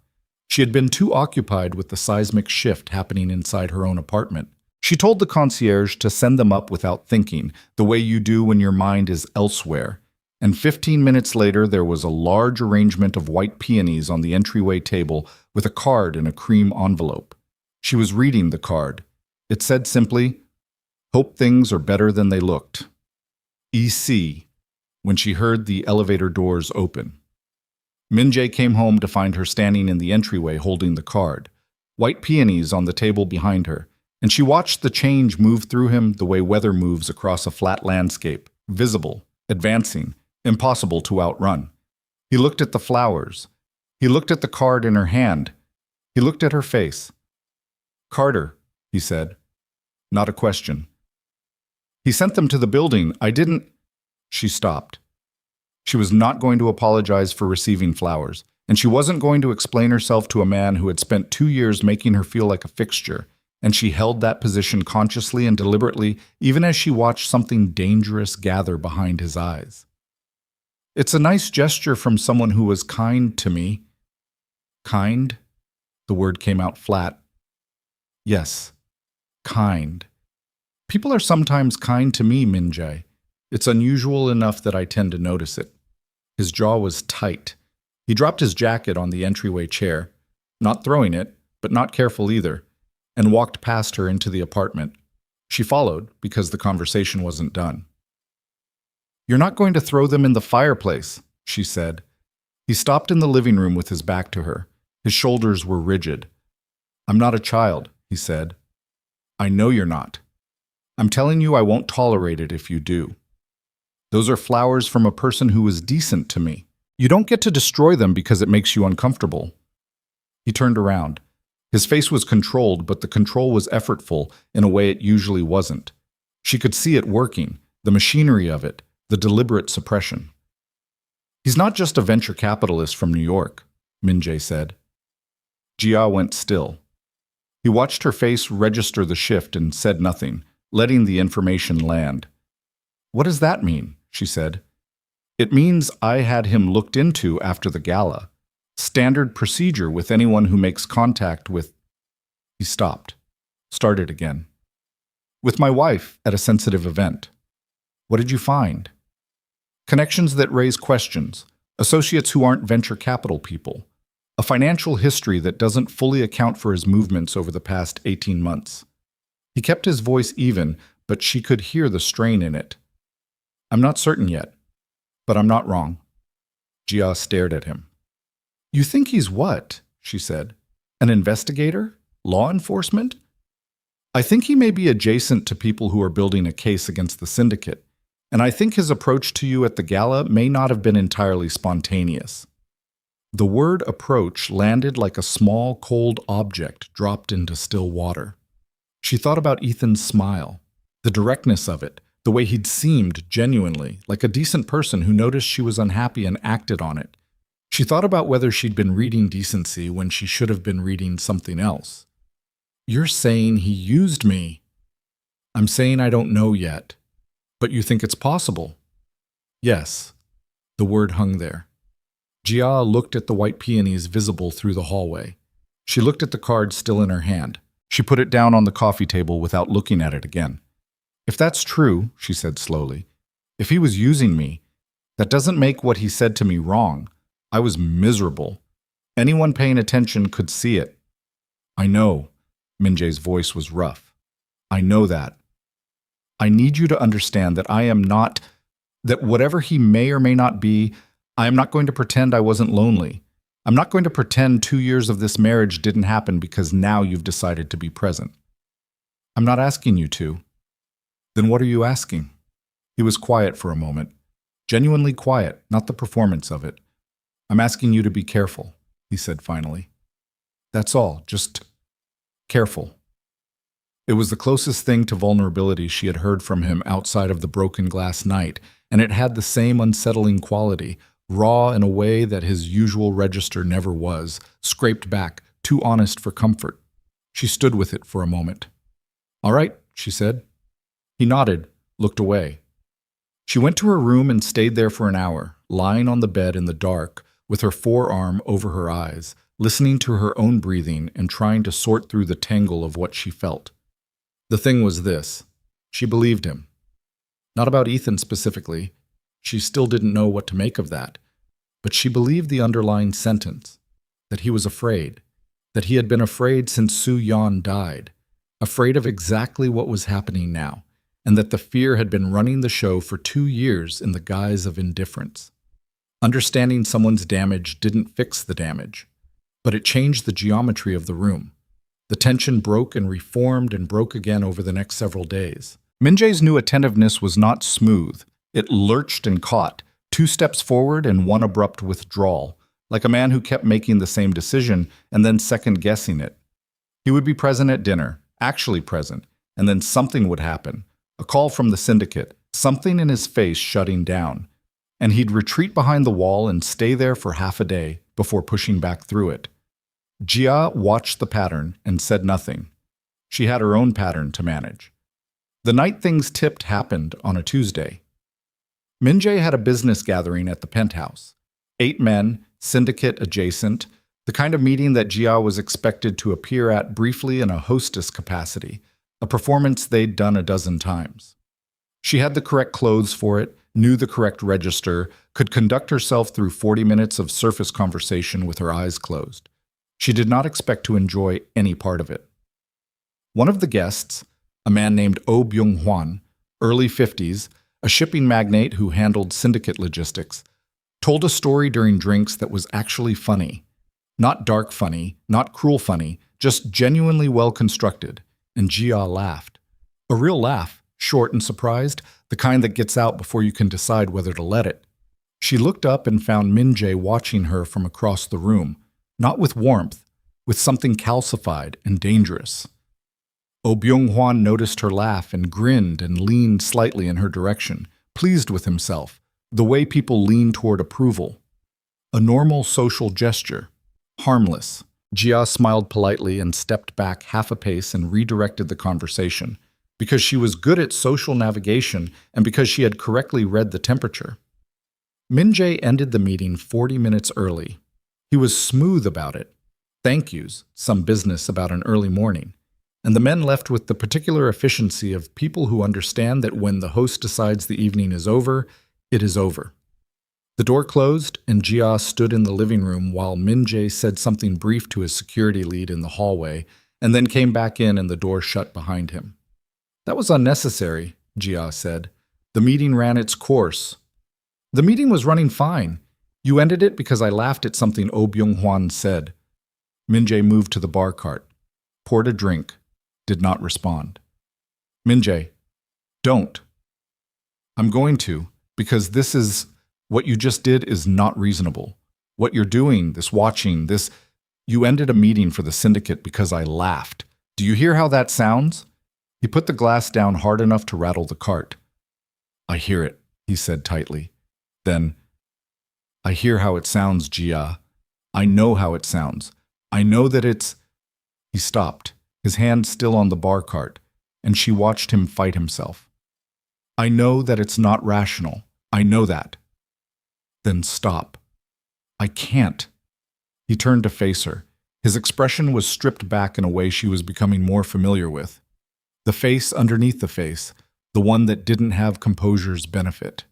She had been too occupied with the seismic shift happening inside her own apartment. She told the concierge to send them up without thinking, the way you do when your mind is elsewhere. And 15 minutes later, there was a large arrangement of white peonies on the entryway table with a card in a cream envelope. She was reading the card. It said simply, "Hope things are better than they looked. EC," when she heard the elevator doors open. Min-jae came home to find her standing in the entryway holding the card, white peonies on the table behind her, and she watched the change move through him the way weather moves across a flat landscape, visible, advancing, impossible to outrun. He looked at the flowers. He looked at the card in her hand. He looked at her face. "Carter," he said. Not a question. "He sent them to the building. I didn't—" She stopped. She was not going to apologize for receiving flowers, and she wasn't going to explain herself to a man who had spent 2 years making her feel like a fixture, and she held that position consciously and deliberately, even as she watched something dangerous gather behind his eyes. "It's a nice gesture from someone who was kind to me." Kind? The word came out flat. Yes, kind. People are sometimes kind to me, Min-jae. It's unusual enough that I tend to notice it. His jaw was tight. He dropped his jacket on the entryway chair, not throwing it, but not careful either, and walked past her into the apartment. She followed because the conversation wasn't done. "You're not going to throw them in the fireplace," she said. He stopped in the living room with his back to her. His shoulders were rigid. "I'm not a child," he said. "I know you're not. I'm telling you I won't tolerate it if you do. Those are flowers from a person who was decent to me. You don't get to destroy them because it makes you uncomfortable." He turned around. His face was controlled, but the control was effortful in a way it usually wasn't. She could see it working, the machinery of it, the deliberate suppression. "He's not just a venture capitalist from New York," Min-jae said. Jia went still. He watched her face register the shift and said nothing, letting the information land. "What does that mean?" she said. "It means I had him looked into after the gala. Standard procedure with anyone who makes contact with—" He stopped, started again. "With my wife at a sensitive event. What did you find?" "Connections that raise questions, associates who aren't venture capital people, a financial history that doesn't fully account for his movements over the past 18 months. He kept his voice even, but she could hear the strain in it. I'm not certain yet, but I'm not wrong. Jia stared at him. You think he's what? She said. An investigator? Law enforcement? I think he may be adjacent to people who are building a case against the syndicate, and I think his approach to you at the gala may not have been entirely spontaneous. The word approach landed like a small, cold object dropped into still water. She thought about Ethan's smile, the directness of it, the way he'd seemed genuinely, like a decent person who noticed she was unhappy and acted on it. She thought about whether she'd been reading decency when she should have been reading something else. You're saying he used me. I'm saying I don't know yet. But you think it's possible? Yes. The word hung there. Jia looked at the white peonies visible through the hallway. She looked at the card still in her hand. She put it down on the coffee table without looking at it again. If that's true, she said slowly, if he was using me, that doesn't make what he said to me wrong. I was miserable. Anyone paying attention could see it. I know. Min-jae's voice was rough. I know that. I need you to understand that that whatever he may or may not be, I am not going to pretend I wasn't lonely. I'm not going to pretend 2 years of this marriage didn't happen because now you've decided to be present. I'm not asking you to. Then what are you asking? He was quiet for a moment. Genuinely quiet, not the performance of it. I'm asking you to be careful, he said finally. That's all, just careful. It was the closest thing to vulnerability she had heard from him outside of the broken glass night, and it had the same unsettling quality, raw in a way that his usual register never was, scraped back, too honest for comfort. She stood with it for a moment. All right, she said. He nodded, looked away. She went to her room and stayed there for an hour, lying on the bed in the dark, with her forearm over her eyes, listening to her own breathing and trying to sort through the tangle of what she felt. The thing was this. She believed him. Not about Ethan specifically. She still didn't know what to make of that. But she believed the underlying sentence, that he was afraid, that he had been afraid since Soo Yeon died, afraid of exactly what was happening now, and that the fear had been running the show for 2 years in the guise of indifference. Understanding someone's damage didn't fix the damage, but it changed the geometry of the room. The tension broke and reformed and broke again over the next several days. Min-jae's new attentiveness was not smooth. It lurched and caught, 2 steps forward and 1 abrupt withdrawal, like a man who kept making the same decision and then second-guessing it. He would be present at dinner, actually present, and then something would happen. A call from the syndicate, something in his face shutting down. And he'd retreat behind the wall and stay there for half a day before pushing back through it. Jia watched the pattern and said nothing. She had her own pattern to manage. The night things tipped happened on a Tuesday. Min-jae had a business gathering at the penthouse. 8 men, syndicate adjacent, the kind of meeting that Jia was expected to appear at briefly in a hostess capacity, a performance they'd done a dozen times. She had the correct clothes for it, knew the correct register, could conduct herself through 40 minutes of surface conversation with her eyes closed. She did not expect to enjoy any part of it. One of the guests, a man named Oh Byung-hwan, early 50s, a shipping magnate who handled syndicate logistics, told a story during drinks that was actually funny. Not dark funny, not cruel funny, just genuinely well-constructed, and Jia laughed. A real laugh, short and surprised, the kind that gets out before you can decide whether to let it. She looked up and found Min-jae watching her from across the room, not with warmth, with something calcified and dangerous. Oh Byung-hwan noticed her laugh and grinned and leaned slightly in her direction, pleased with himself, the way people lean toward approval. A normal social gesture. Harmless. Jia smiled politely and stepped back half a pace and redirected the conversation, because she was good at social navigation and because she had correctly read the temperature. Min-jae ended the meeting 40 minutes early. He was smooth about it. Thank yous, some business about an early morning. And the men left with the particular efficiency of people who understand that when the host decides the evening is over, it is over. The door closed, and Jia stood in the living room while Min-jae said something brief to his security lead in the hallway, and then came back in and the door shut behind him. That was unnecessary, Jia said. The meeting ran its course. The meeting was running fine. You ended it because I laughed at something Oh Byung-hwan said. Min-jae moved to the bar cart, poured a drink, did not respond. Min-jae, don't. I'm going to, because what you just did is not reasonable. What you're doing, this watching, you ended a meeting for the syndicate because I laughed. Do you hear how that sounds? He put the glass down hard enough to rattle the cart. I hear it, he said tightly. Then, I hear how it sounds, Jia. I know how it sounds. I know that it's... He stopped, his hand still on the bar cart, and she watched him fight himself. I know that it's not rational. I know that. Then stop. I can't. He turned to face her. His expression was stripped back in a way she was becoming more familiar with. The face underneath the face, the one that didn't have composure's benefit.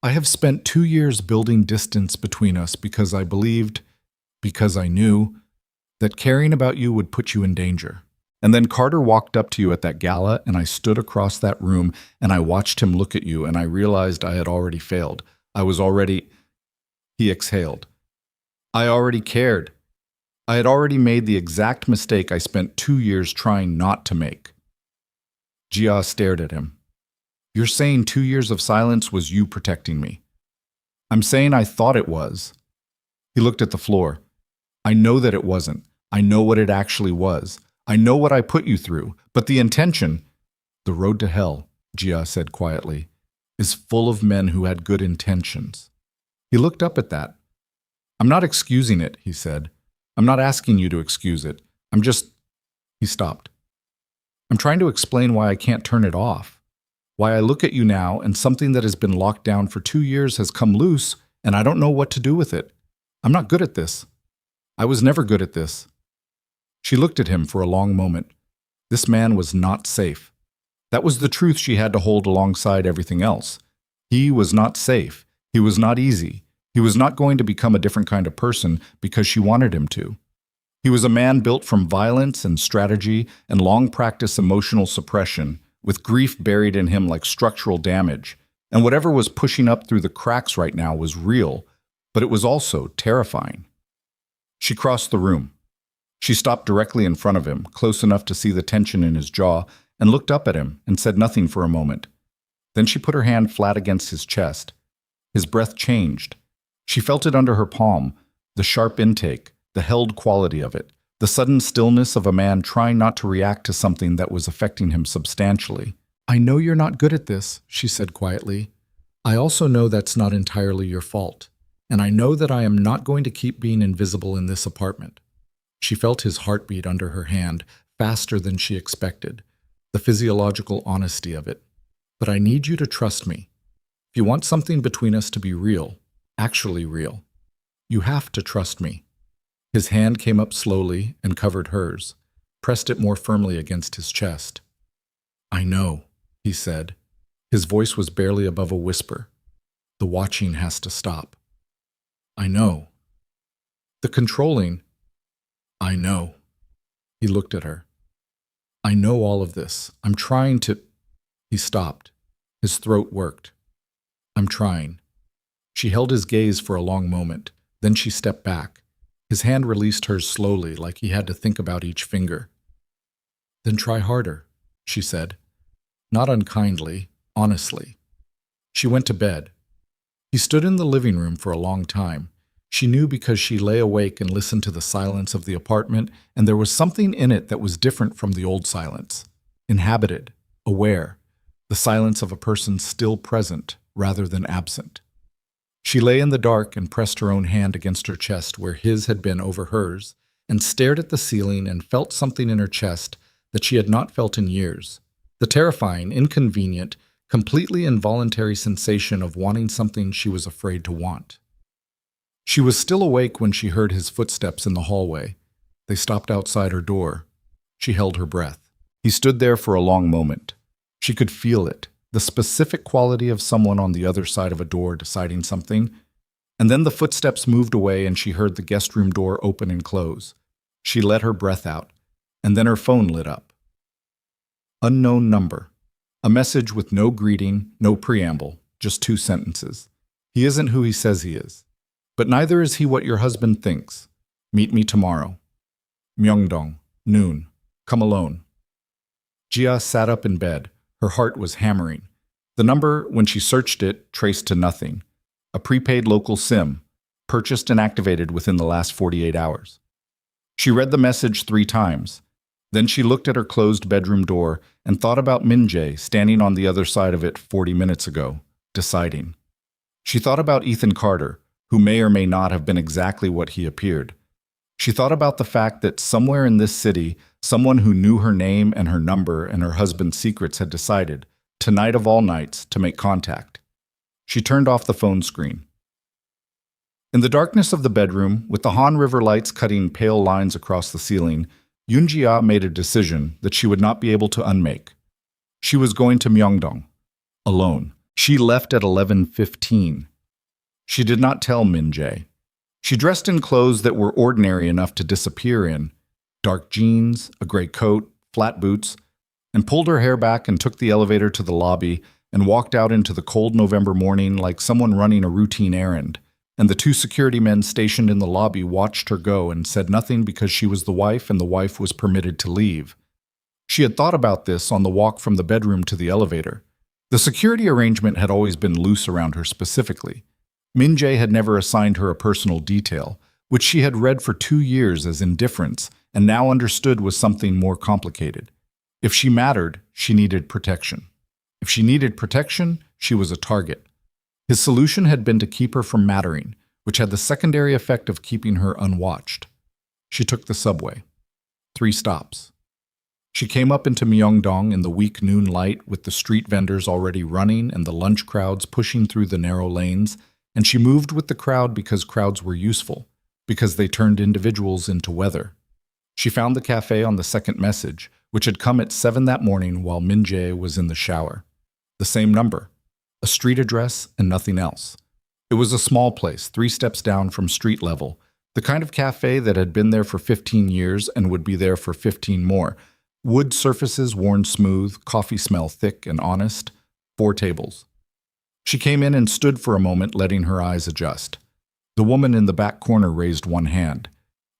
I have spent 2 years building distance between us because I believed, because I knew, that caring about you would put you in danger. And then Carter walked up to you at that gala, and I stood across that room, and I watched him look at you, and I realized I had already failed. He exhaled. I already cared. I had already made the exact mistake I spent 2 years trying not to make. Jia stared at him. You're saying 2 years of silence was you protecting me. I'm saying I thought it was. He looked at the floor. I know that it wasn't. I know what it actually was. I know what I put you through, but the intention, the road to hell, Jia said quietly, is full of men who had good intentions. He looked up at that. I'm not excusing it, he said. I'm not asking you to excuse it. He stopped. I'm trying to explain why I can't turn it off. Why I look at you now and something that has been locked down for 2 years has come loose and I don't know what to do with it. I'm not good at this. I was never good at this. She looked at him for a long moment. This man was not safe. That was the truth she had to hold alongside everything else. He was not safe. He was not easy. He was not going to become a different kind of person because she wanted him to. He was a man built from violence and strategy and long practice emotional suppression, with grief buried in him like structural damage. And whatever was pushing up through the cracks right now was real, but it was also terrifying. She crossed the room. She stopped directly in front of him, close enough to see the tension in his jaw, and looked up at him and said nothing for a moment. Then she put her hand flat against his chest. His breath changed. She felt it under her palm, the sharp intake, the held quality of it, the sudden stillness of a man trying not to react to something that was affecting him substantially. I know you're not good at this, she said quietly. I also know that's not entirely your fault, and I know that I am not going to keep being invisible in this apartment. She felt his heartbeat under her hand, faster than she expected, the physiological honesty of it. But I need you to trust me. If you want something between us to be real, actually real, you have to trust me. His hand came up slowly and covered hers, pressed it more firmly against his chest. I know, he said. His voice was barely above a whisper. The watching has to stop. I know. The controlling. I know. He looked at her. I know all of this. I'm trying to... He stopped. His throat worked. I'm trying. She held his gaze for a long moment. Then she stepped back. His hand released hers slowly, like he had to think about each finger. Then try harder, she said. Not unkindly, honestly. She went to bed. He stood in the living room for a long time. She knew because she lay awake and listened to the silence of the apartment, and there was something in it that was different from the old silence. Inhabited, aware, the silence of a person still present rather than absent. She lay in the dark and pressed her own hand against her chest where his had been over hers, and stared at the ceiling and felt something in her chest that she had not felt in years. The terrifying, inconvenient, completely involuntary sensation of wanting something she was afraid to want. She was still awake when she heard his footsteps in the hallway. They stopped outside her door. She held her breath. He stood there for a long moment. She could feel it, the specific quality of someone on the other side of a door deciding something. And then the footsteps moved away and she heard the guest room door open and close. She let her breath out, and then her phone lit up. Unknown number. A message with no greeting, no preamble, just 2 sentences. He isn't who he says he is. But neither is he what your husband thinks. Meet me tomorrow. Myeongdong, noon. Come alone. Jia sat up in bed. Her heart was hammering. The number, when she searched it, traced to nothing. A prepaid local SIM, purchased and activated within the last 48 hours. She read the message 3 times. Then she looked at her closed bedroom door and thought about Min-jae standing on the other side of it 40 minutes ago, deciding. She thought about Ethan Carter, who may or may not have been exactly what he appeared. She thought about the fact that somewhere in this city, someone who knew her name and her number and her husband's secrets had decided, tonight of all nights, to make contact. She turned off the phone screen. In the darkness of the bedroom, with the Han River lights cutting pale lines across the ceiling, Yoon-jia made a decision that she would not be able to unmake. She was going to Myeongdong, alone. She left at 11:15. She did not tell Min-jae. She dressed in clothes that were ordinary enough to disappear in, dark jeans, a gray coat, flat boots, and pulled her hair back and took the elevator to the lobby and walked out into the cold November morning like someone running a routine errand. And the 2 security men stationed in the lobby watched her go and said nothing because she was the wife and the wife was permitted to leave. She had thought about this on the walk from the bedroom to the elevator. The security arrangement had always been loose around her specifically. Min-jae had never assigned her a personal detail, which she had read for 2 years as indifference and now understood was something more complicated. If she mattered, she needed protection. If she needed protection, she was a target. His solution had been to keep her from mattering, which had the secondary effect of keeping her unwatched. She took the subway. 3 stops. She came up into Myeongdong in the weak noon light with the street vendors already running and the lunch crowds pushing through the narrow lanes, and she moved with the crowd because crowds were useful, because they turned individuals into weather. She found the cafe on the second message, which had come at 7 that morning while Min-jae was in the shower. The same number. A street address and nothing else. It was a small place, 3 steps down from street level, the kind of cafe that had been there for 15 years and would be there for 15 more. Wood surfaces worn smooth, coffee smell thick and honest, 4 tables. She came in and stood for a moment, letting her eyes adjust. The woman in the back corner raised one hand.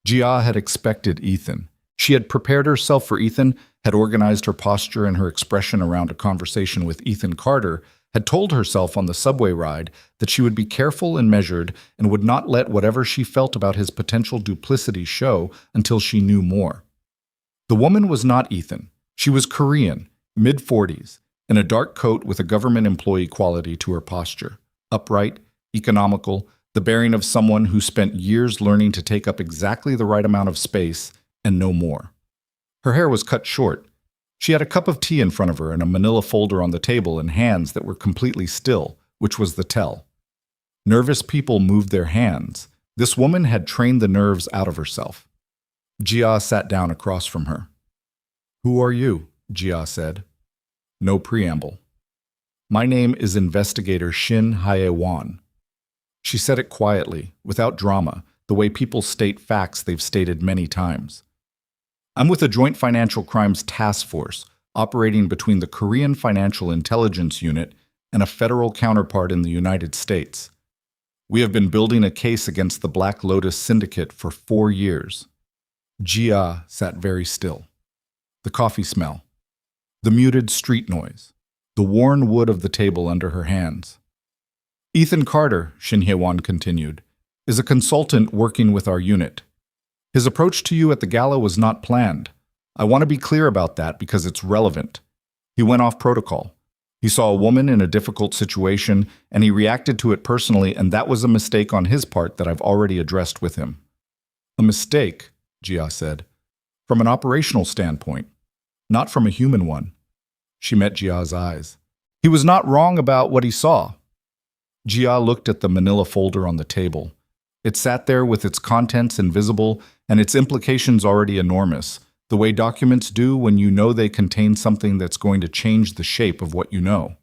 Jia had expected Ethan. She had prepared herself for Ethan, had organized her posture and her expression around a conversation with Ethan Carter, had told herself on the subway ride that she would be careful and measured and would not let whatever she felt about his potential duplicity show until she knew more. The woman was not Ethan. She was Korean, mid-40s, in a dark coat with a government employee quality to her posture. Upright, economical, the bearing of someone who spent years learning to take up exactly the right amount of space and no more. Her hair was cut short. She had a cup of tea in front of her and a manila folder on the table and hands that were completely still, which was the tell. Nervous people moved their hands. This woman had trained the nerves out of herself. Jia sat down across from her. "Who are you?" Jia said. No preamble. "My name is Investigator Shin Hye-won." She said it quietly, without drama, the way people state facts they've stated many times. "I'm with a joint financial crimes task force operating between the Korean Financial Intelligence Unit and a federal counterpart in the United States. We have been building a case against the Black Lotus Syndicate for 4 years. Jia sat very still. The coffee smell. The muted street noise. The worn wood of the table under her hands. "Ethan Carter," Shin Hye-won continued, "is a consultant working with our unit. His approach to you at the gala was not planned. I want to be clear about that because it's relevant. He went off protocol. He saw a woman in a difficult situation, and he reacted to it personally, and that was a mistake on his part that I've already addressed with him." "A mistake," Jia said, "from an operational standpoint, not from a human one." She met Jia's eyes. "He was not wrong about what he saw." Jia looked at the manila folder on the table. It sat there with its contents invisible and its implications already enormous, the way documents do when you know they contain something that's going to change the shape of what you know.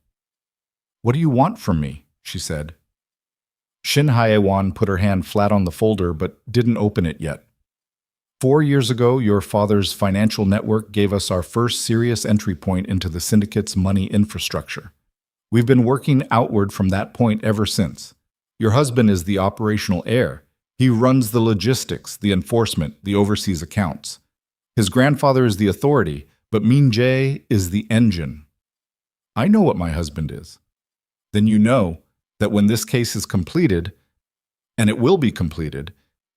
"What do you want from me?" she said. Shin Hye-won put her hand flat on the folder but didn't open it yet. 4 years ago, your father's financial network gave us our first serious entry point into the syndicate's money infrastructure. We've been working outward from that point ever since. Your husband is the operational heir. He runs the logistics, the enforcement, the overseas accounts. His grandfather is the authority, but Min Jae is the engine. I know what my husband is. Then you know that when this case is completed, and it will be completed,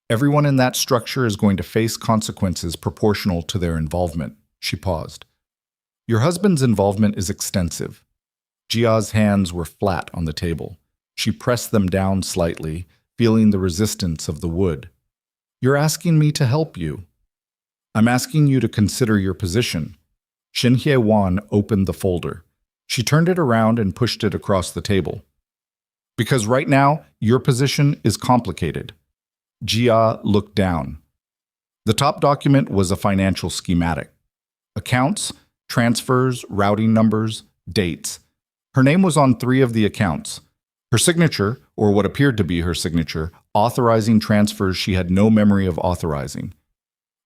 everyone in that structure is going to face consequences proportional to their involvement. She paused. Your husband's involvement is extensive. Jia's hands were flat on the table. She pressed them down slightly, feeling the resistance of the wood. You're asking me to help you. I'm asking you to consider your position. Shin Hye-won opened the folder. She turned it around and pushed it across the table. Because right now, your position is complicated. Jia looked down. The top document was a financial schematic. Accounts, transfers, routing numbers, dates. Her name was on 3 of the accounts. Her signature, or what appeared to be her signature, authorizing transfers she had no memory of authorizing.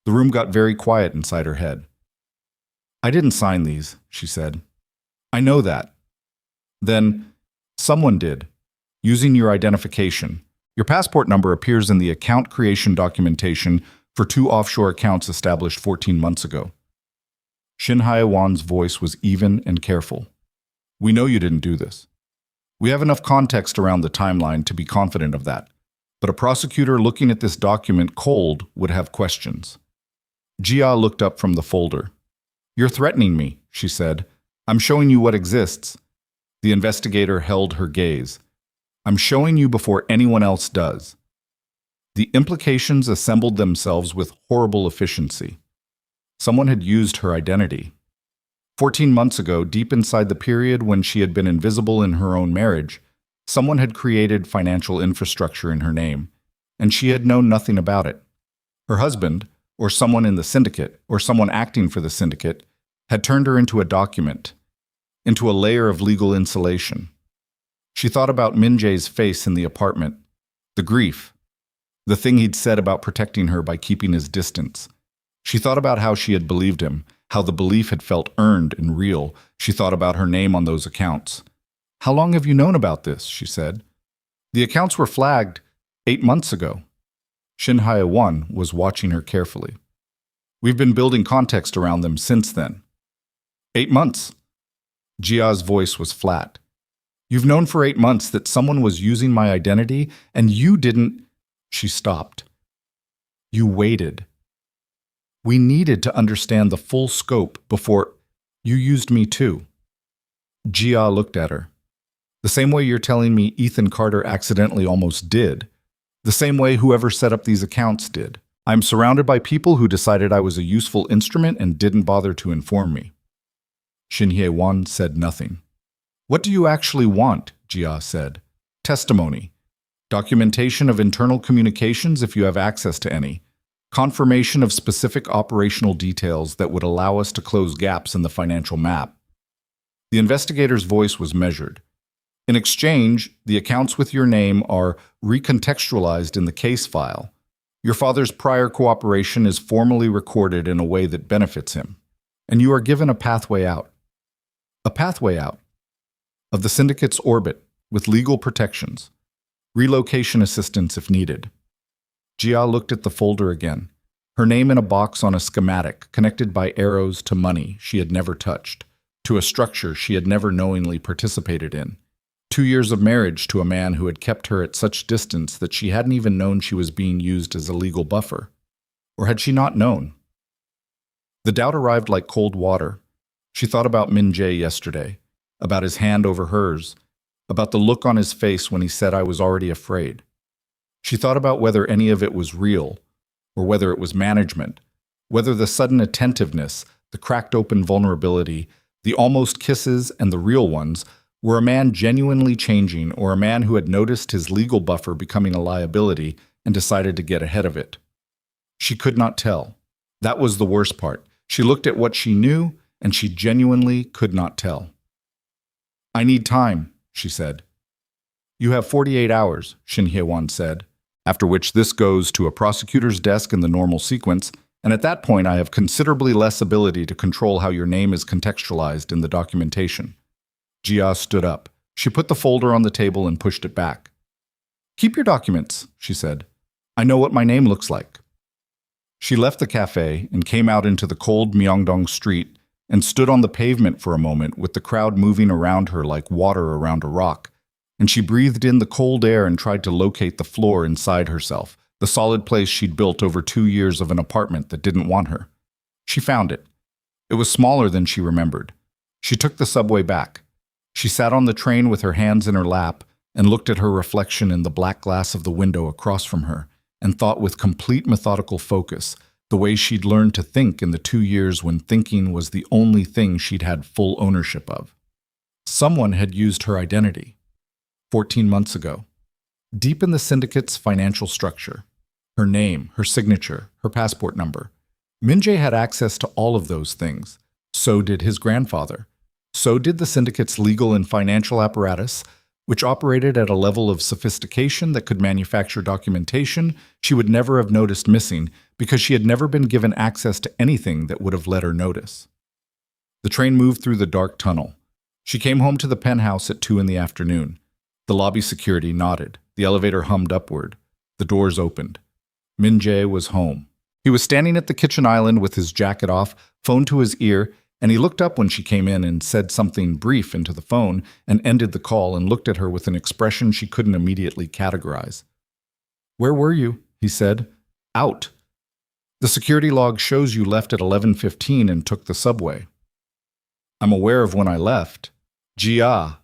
The room got very quiet inside her head. I didn't sign these, she said. I know that. Then, someone did, using your identification. Your passport number appears in the account creation documentation for 2 offshore accounts established 14 months ago. Shin Hye-won's voice was even and careful. We know you didn't do this. We have enough context around the timeline to be confident of that, but a prosecutor looking at this document cold would have questions. Jia looked up from the folder. You're threatening me, she said. I'm showing you what exists. The investigator held her gaze. I'm showing you before anyone else does. The implications assembled themselves with horrible efficiency. Someone had used her identity. 14 months ago, deep inside the period when she had been invisible in her own marriage, someone had created financial infrastructure in her name, and she had known nothing about it. Her husband, or someone in the syndicate, or someone acting for the syndicate, had turned her into a document, into a layer of legal insulation. She thought about Min Jae's face in the apartment, the grief, the thing he'd said about protecting her by keeping his distance. She thought about how she had believed him, how the belief had felt earned and real. She thought about her name on those accounts. How long have you known about this? She said. The accounts were flagged 8 months ago. Shin Hye-won was watching her carefully. We've been building context around them since then. 8 months. Jia's voice was flat. You've known for 8 months that someone was using my identity, and you didn't. She stopped. You waited. We needed to understand the full scope before you used me too. Jia looked at her. The same way you're telling me Ethan Carter accidentally almost did. The same way whoever set up these accounts did. I'm surrounded by people who decided I was a useful instrument and didn't bother to inform me. Shin Hye-won said nothing. What do you actually want? Jia said. Testimony. Documentation of internal communications if you have access to any. Confirmation of specific operational details that would allow us to close gaps in the financial map. The investigator's voice was measured. In exchange, the accounts with your name are recontextualized in the case file. Your father's prior cooperation is formally recorded in a way that benefits him, and you are given a pathway out. A pathway out of the syndicate's orbit with legal protections, relocation assistance if needed. Jia looked at the folder again, her name in a box on a schematic connected by arrows to money she had never touched, to a structure she had never knowingly participated in. 2 years of marriage to a man who had kept her at such distance that she hadn't even known she was being used as a legal buffer. Or had she not known? The doubt arrived like cold water. She thought about Min Jae yesterday, about his hand over hers, about the look on his face when he said I was already afraid. She thought about whether any of it was real, or whether it was management, whether the sudden attentiveness, the cracked open vulnerability, the almost kisses and the real ones were a man genuinely changing or a man who had noticed his legal buffer becoming a liability and decided to get ahead of it. She could not tell. That was the worst part. She looked at what she knew, and she genuinely could not tell. I need time, she said. You have 48 hours, Shin Hye-won said, after which this goes to a prosecutor's desk in the normal sequence, And at that point, I have considerably less ability to control how your name is contextualized in the documentation. Jia stood up. She put the folder on the table and pushed it back. Keep your documents, she said. I know what my name looks like. She left the cafe and came out into the cold Myeongdong street and stood on the pavement for a moment with the crowd moving around her like water around a rock. And she breathed in the cold air and tried to locate the floor inside herself, the solid place she'd built over 2 years of an apartment that didn't want her. She found it. It was smaller than she remembered. She took the subway back. She sat on the train with her hands in her lap and looked at her reflection in the black glass of the window across from her and thought with complete methodical focus, the way she'd learned to think in the 2 years when thinking was the only thing she'd had full ownership of. Someone had used her identity 14 months ago, deep in the syndicate's financial structure. Her name, her signature, her passport number. Min-jae had access to all of those things. So did his grandfather. So did the syndicate's legal and financial apparatus, which operated at a level of sophistication that could manufacture documentation she would never have noticed missing because she had never been given access to anything that would have let her notice. The train moved through the dark tunnel. She came home to the penthouse at 2 in the afternoon. The lobby security nodded. The elevator hummed upward. The doors opened. Min-jae was home. He was standing at the kitchen island with his jacket off, phone to his ear, and he looked up when she came in and said something brief into the phone and ended the call and looked at her with an expression she couldn't immediately categorize. "Where were you?" he said. "Out. The security log shows you left at 11:15 and took the subway." "I'm aware of when I left." "Jia."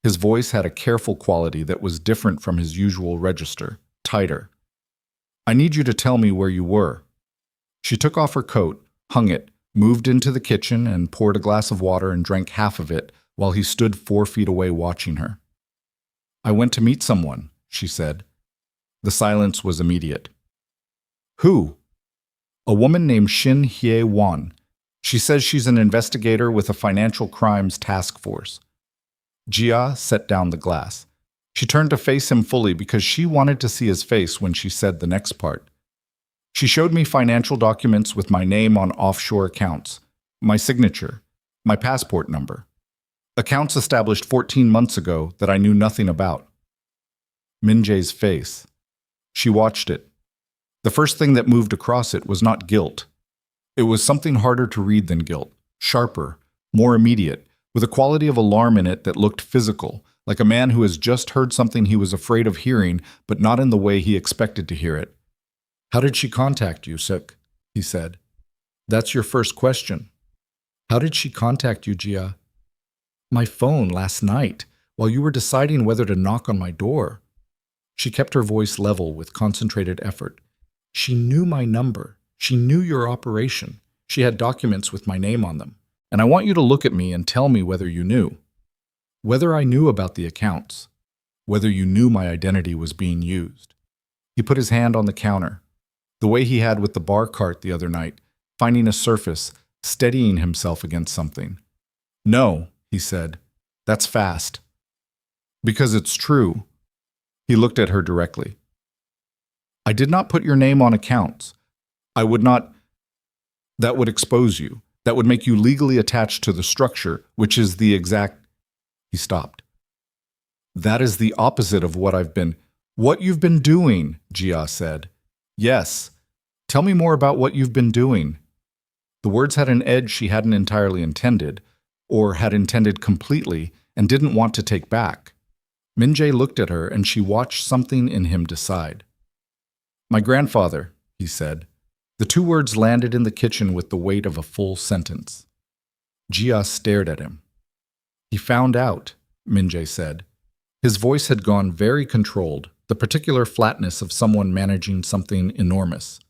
His voice had a careful quality that was different from his usual register, tighter. "I need you to tell me where you were." She took off her coat, hung it, moved into the kitchen and poured a glass of water and drank half of it while he stood 4 feet away watching her. "I went to meet someone," she said. The silence was immediate. "Who?" "A woman named Shin Hye-won. She says she's an investigator with a financial crimes task force." Jia set down the glass. She turned to face him fully because she wanted to see his face when she said the next part. "She showed me financial documents with my name on offshore accounts, my signature, my passport number. Accounts established 14 months ago that I knew nothing about." Min-jae's face. She watched it. The first thing that moved across it was not guilt. It was something harder to read than guilt, sharper, more immediate, with a quality of alarm in it that looked physical, like a man who has just heard something he was afraid of hearing, but not in the way he expected to hear it. "How did she contact you, Suk?" he said. "That's your first question. How did she contact you, Jia?" "My phone last night, while you were deciding whether to knock on my door." She kept her voice level with concentrated effort. "She knew my number. She knew your operation. She had documents with my name on them. And I want you to look at me and tell me whether you knew. Whether I knew about the accounts. Whether you knew my identity was being used." He put his hand on the counter, the way he had with the bar cart the other night, finding a surface, steadying himself against something. "No," he said. "That's fast." "Because it's true." He looked at her directly. "I did not put your name on accounts. I would not. That would expose you. That would make you legally attached to the structure, which is the exact—" He stopped. "That is the opposite of what I've been—" "What you've been doing," Jia said. "Yes. Tell me more about what you've been doing." The words had an edge she hadn't entirely intended, or had intended completely and didn't want to take back. Min-jae looked at her and she watched something in him decide. "My grandfather," he said. The 2 words landed in the kitchen with the weight of a full sentence. Jia stared at him. "He found out," Min-jae said. His voice had gone very controlled, the particular flatness of someone managing something enormous.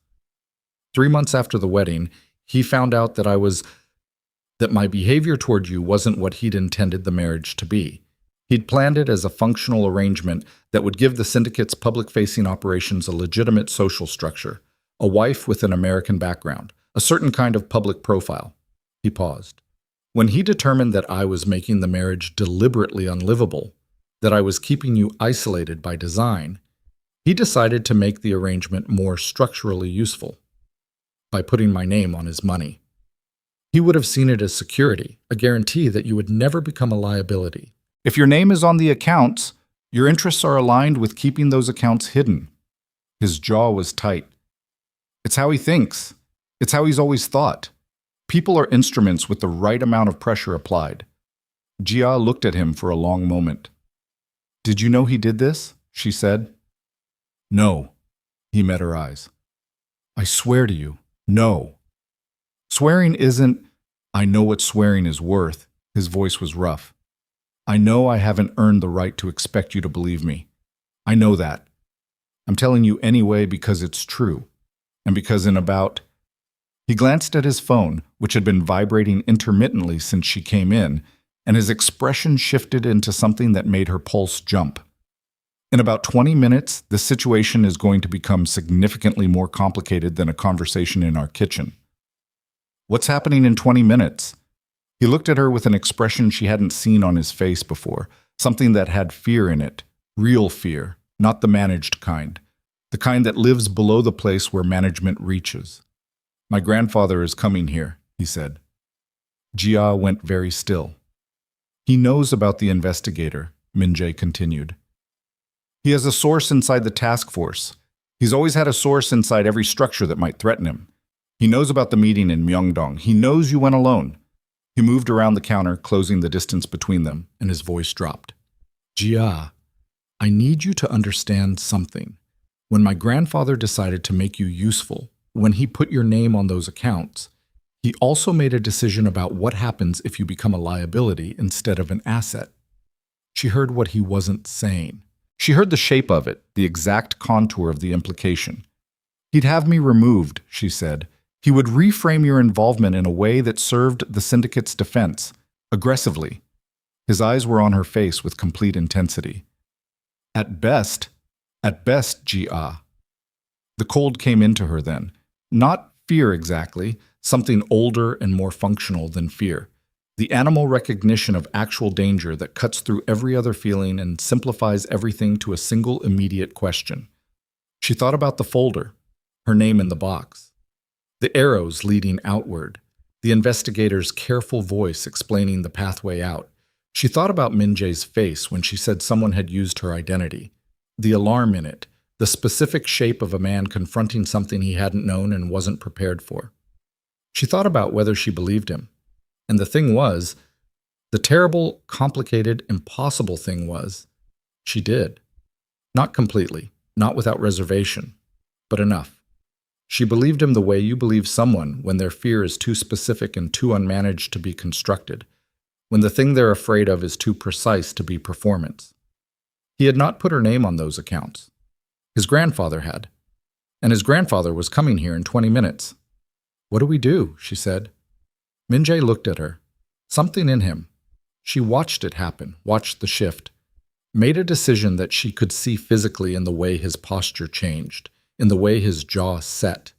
3 months after the wedding, he found out that my behavior toward you wasn't what he'd intended the marriage to be. He'd planned it as a functional arrangement that would give the syndicate's public-facing operations a legitimate social structure, a wife with an American background, a certain kind of public profile. He paused. When he determined that I was making the marriage deliberately unlivable, that I was keeping you isolated by design, he decided to make the arrangement more structurally useful. by putting my name on his money. He would have seen it as security, a guarantee that you would never become a liability. If your name is on the accounts, your interests are aligned with keeping those accounts hidden. His jaw was tight. It's how he thinks. It's how he's always thought. People are instruments with the right amount of pressure applied. Jia looked at him for a long moment. Did you know he did this? She said. No. He met her eyes. I swear to you, no. Swearing isn't, I know what swearing is worth. His voice was rough. I know I haven't earned the right to expect you to believe me. I know that. I'm telling you anyway because it's true. And because in about... He glanced at his phone, which had been vibrating intermittently since she came in, and his expression shifted into something that made her pulse jump. In about 20 minutes, the situation is going to become significantly more complicated than a conversation in our kitchen. What's happening in 20 minutes? He looked at her with an expression she hadn't seen on his face before, something that had fear in it, real fear, not the managed kind, the kind that lives below the place where management reaches. My grandfather is coming here, he said. Jia went very still. He knows about the investigator, Min-jae continued. He has a source inside the task force. He's always had a source inside every structure that might threaten him. He knows about the meeting in Myeongdong. He knows you went alone. He moved around the counter, closing the distance between them, and his voice dropped. Jia, I need you to understand something. When my grandfather decided to make you useful, when he put your name on those accounts, he also made a decision about what happens if you become a liability instead of an asset. She heard what he wasn't saying. She heard the shape of it, the exact contour of the implication. He'd have me removed, she said. He would reframe your involvement in a way that served the syndicate's defense, aggressively. His eyes were on her face with complete intensity. At best, Jia. The cold came into her then. Not fear exactly, something older and more functional than fear. The animal recognition of actual danger that cuts through every other feeling and simplifies everything to a single immediate question. She thought about the folder, her name in the box, the arrows leading outward, the investigator's careful voice explaining the pathway out. She thought about Min-jae's face when she said someone had used her identity, the alarm in it, the specific shape of a man confronting something he hadn't known and wasn't prepared for. She thought about whether she believed him. And the thing was, the terrible, complicated, impossible thing was, she did. Not completely, not without reservation, but enough. She believed him the way you believe someone when their fear is too specific and too unmanaged to be constructed, when the thing they're afraid of is too precise to be performance. He had not put her name on those accounts. His grandfather had. And his grandfather was coming here in 20 minutes. What do we do? She said. Min-jae looked at her. Something in him. She watched it happen, watched the shift, made a decision that she could see physically in the way his posture changed, in the way his jaw set.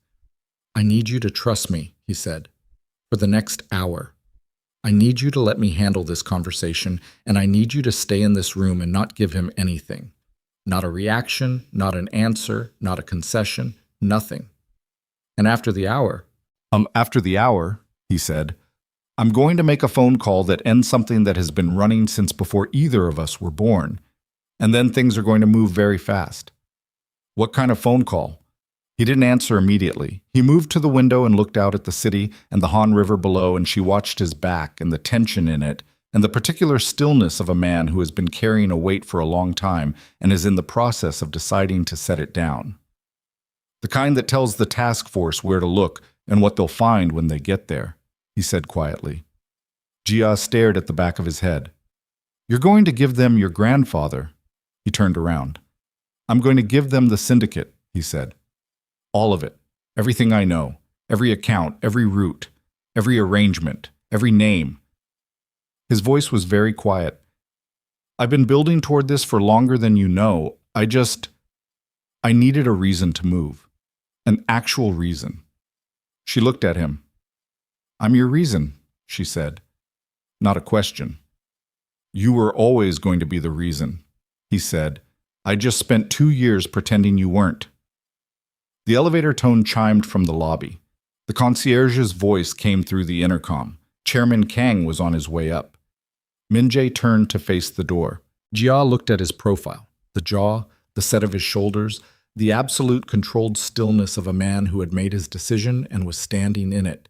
I need you to trust me, he said, for the next hour. I need you to let me handle this conversation, and I need you to stay in this room and not give him anything. Not a reaction, not an answer, not a concession, nothing. And after the hour, he said, I'm going to make a phone call that ends something that has been running since before either of us were born. And then things are going to move very fast. What kind of phone call? He didn't answer immediately. He moved to the window and looked out at the city and the Han River below, and she watched his back and the tension in it and the particular stillness of a man who has been carrying a weight for a long time and is in the process of deciding to set it down. The kind that tells the task force where to look and what they'll find when they get there, he said quietly. Jia stared at the back of his head. You're going to give them your grandfather. He turned around. I'm going to give them the syndicate, he said. All of it. Everything I know. Every account, every route, every arrangement, every name. His voice was very quiet. I've been building toward this for longer than you know. I needed a reason to move. An actual reason. She looked at him. I'm your reason, she said. Not a question. You were always going to be the reason, he said. I just spent 2 years pretending you weren't. The elevator tone chimed from the lobby. The concierge's voice came through the intercom. Chairman Kang was on his way up. Min-jae turned to face the door. Jia looked at his profile, the jaw, the set of his shoulders, the absolute controlled stillness of a man who had made his decision and was standing in it.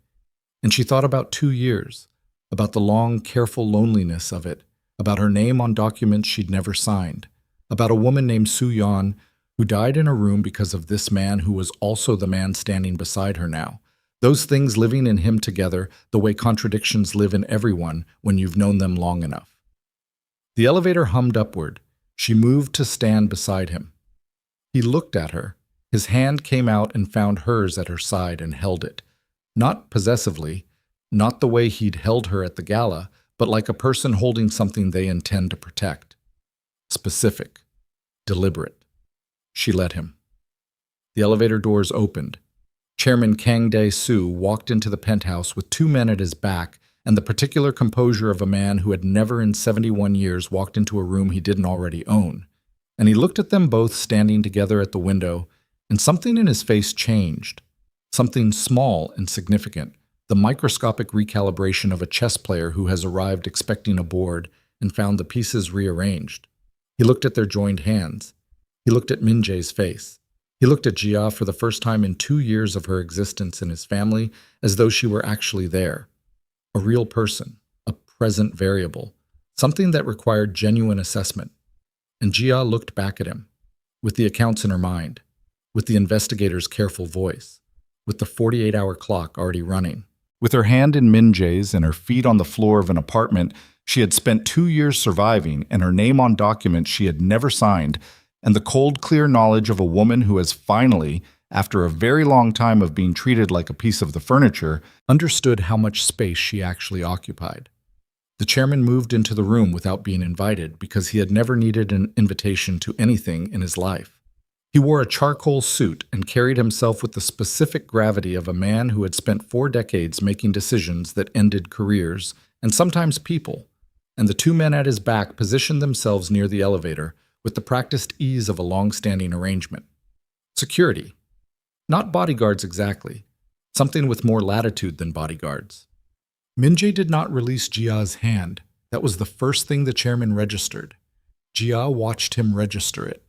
And she thought about 2 years, about the long, careful loneliness of it, about her name on documents she'd never signed, about a woman named Soo-yeon who died in her room because of this man who was also the man standing beside her now. Those things living in him together, the way contradictions live in everyone when you've known them long enough. The elevator hummed upward. She moved to stand beside him. He looked at her. His hand came out and found hers at her side and held it. Not possessively, not the way he'd held her at the gala, but like a person holding something they intend to protect. Specific. Deliberate. She let him. The elevator doors opened. Chairman Kang Dae-soo walked into the penthouse with 2 men at his back and the particular composure of a man who had never in 71 years walked into a room he didn't already own. And he looked at them both standing together at the window, and something in his face changed. Something small and significant, the microscopic recalibration of a chess player who has arrived expecting a board and found the pieces rearranged. He looked at their joined hands. He looked at Min-jae's face. He looked at Jia for the first time in 2 years of her existence in his family, as though she were actually there. A real person, a present variable, something that required genuine assessment. And Jia looked back at him, with the accounts in her mind, with the investigator's careful voice, with the 48-hour clock already running. With her hand in Min-jae's and her feet on the floor of an apartment she had spent 2 years surviving and her name on documents she had never signed, and the cold, clear knowledge of a woman who has finally, after a very long time of being treated like a piece of the furniture, understood how much space she actually occupied. The chairman moved into the room without being invited because he had never needed an invitation to anything in his life. He wore a charcoal suit and carried himself with the specific gravity of a man who had spent 4 decades making decisions that ended careers, and sometimes people, and the 2 men at his back positioned themselves near the elevator with the practiced ease of a long-standing arrangement. Security. Not bodyguards exactly, something with more latitude than bodyguards. Min-jae did not release Jia's hand. That was the first thing the chairman registered. Jia watched him register it.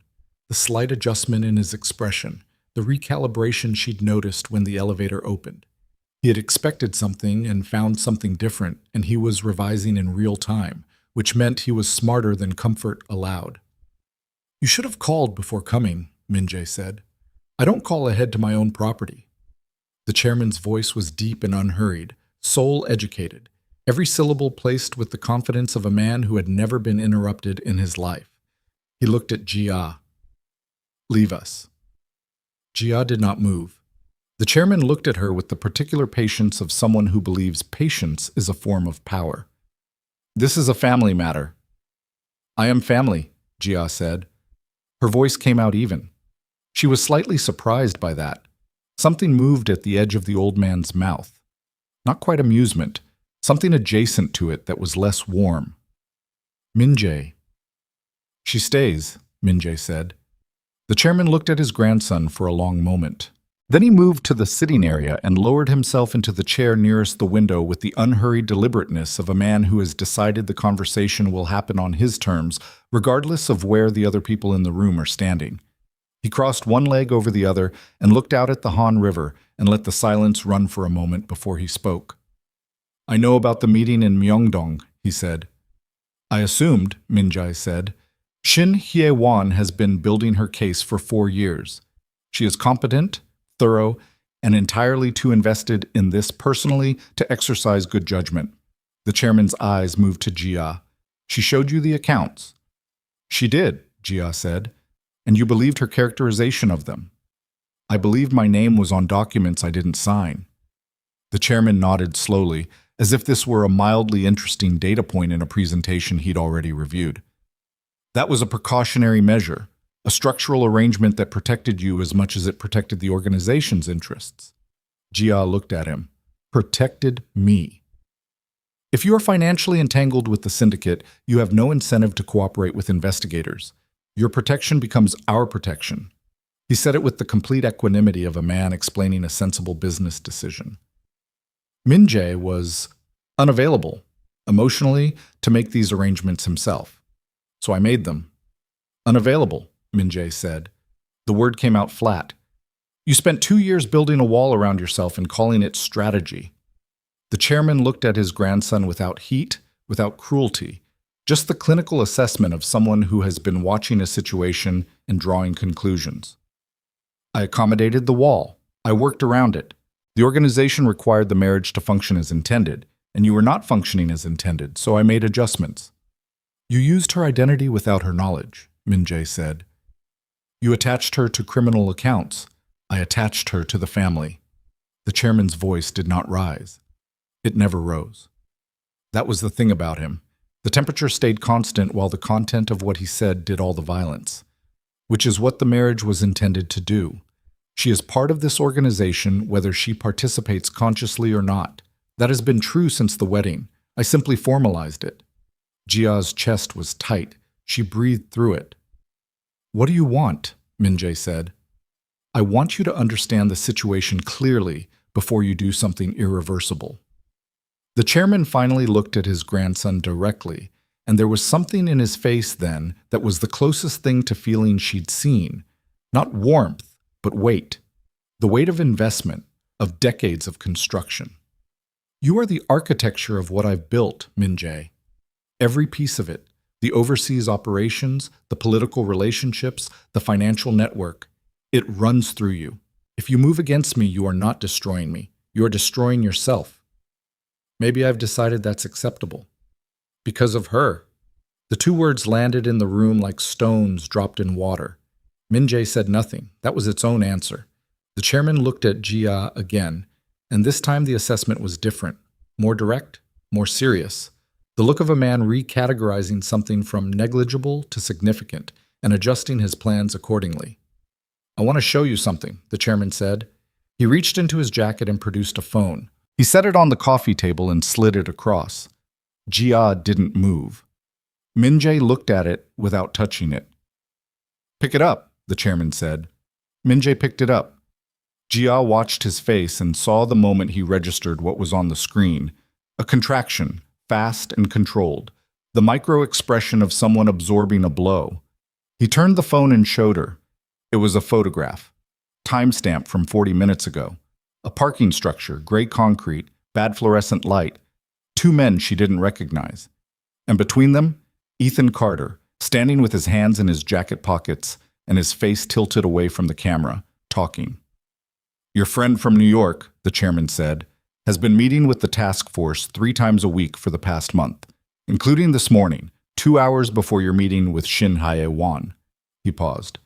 The slight adjustment in his expression, the recalibration she'd noticed when the elevator opened. He had expected something and found something different, and he was revising in real time, which meant he was smarter than comfort allowed. "You should have called before coming," Min-jae said. "I don't call ahead to my own property." The chairman's voice was deep and unhurried, soul-educated, every syllable placed with the confidence of a man who had never been interrupted in his life. He looked at Jia. "Leave us." Jia did not move. The chairman looked at her with the particular patience of someone who believes patience is a form of power. "This is a family matter." "I am family," Jia said. Her voice came out even. She was slightly surprised by that. Something moved at the edge of the old man's mouth. Not quite amusement, something adjacent to it that was less warm. "Min-jae." "She stays," Min-jae said. The chairman looked at his grandson for a long moment. Then he moved to the sitting area and lowered himself into the chair nearest the window with the unhurried deliberateness of a man who has decided the conversation will happen on his terms, regardless of where the other people in the room are standing. He crossed one leg over the other and looked out at the Han River and let the silence run for a moment before he spoke. "I know about the meeting in Myeongdong," he said. "I assumed," Min-jae said. "Shin Hye-won has been building her case for 4 years. She is competent, thorough, and entirely too invested in this personally to exercise good judgment." The chairman's eyes moved to Jia. "She showed you the accounts." "She did," Jia said. "And you believed her characterization of them." "I believed my name was on documents I didn't sign." The chairman nodded slowly, as if this were a mildly interesting data point in a presentation he'd already reviewed. "That was a precautionary measure. A structural arrangement that protected you as much as it protected the organization's interests." Jia looked at him. "Protected me." "If you are financially entangled with the syndicate, you have no incentive to cooperate with investigators. Your protection becomes our protection." He said it with the complete equanimity of a man explaining a sensible business decision. Min Jae was unavailable emotionally to make these arrangements himself. So I made them. Unavailable, Min Jae said. The word came out flat. You spent 2 years building a wall around yourself and calling it strategy. The chairman looked at his grandson without heat, without cruelty, just the clinical assessment of someone who has been watching a situation and drawing conclusions. I accommodated the wall. I worked around it. The organization required the marriage to function as intended, and you were not functioning as intended, so I made adjustments. You used her identity without her knowledge, Min Jae said. You attached her to criminal accounts. I attached her to the family. The chairman's voice did not rise. It never rose. That was the thing about him. The temperature stayed constant while the content of what he said did all the violence, which is what the marriage was intended to do. She is part of this organization whether she participates consciously or not. That has been true since the wedding. I simply formalized it. Jia's chest was tight. She breathed through it. What do you want? Min Jae said. I want you to understand the situation clearly before you do something irreversible. The chairman finally looked at his grandson directly, and there was something in his face then that was the closest thing to feeling she'd seen. Not warmth, but weight. The weight of investment, of decades of construction. You are the architecture of what I've built, Min Jae. Every piece of it, the overseas operations, the political relationships, the financial network, it runs through you. If you move against me, you are not destroying me. You are destroying yourself. Maybe I've decided that's acceptable. Because of her. The two words landed in the room like stones dropped in water. Min Jae said nothing. That was its own answer. The chairman looked at Jia again, and this time the assessment was different. More direct, more serious. The look of a man recategorizing something from negligible to significant and adjusting his plans accordingly. I want to show you something, the chairman said. He reached into his jacket and produced a phone. He set it on the coffee table and slid it across. Jia didn't move. Min Jae looked at it without touching it. Pick it up, the chairman said. Min Jae picked it up. Jia watched his face and saw the moment he registered what was on the screen. A contraction, fast and controlled. The micro-expression of someone absorbing a blow. He turned the phone and showed her. It was a photograph. Timestamp from 40 minutes ago. A parking structure, gray concrete, bad fluorescent light. Two men she didn't recognize. And between them, Ethan Carter, standing with his hands in his jacket pockets and his face tilted away from the camera, talking. Your friend from New York, the chairman said, has been meeting with the task force 3 times a week for the past month, including this morning, 2 hours before your meeting with Shin Hae-won. He paused.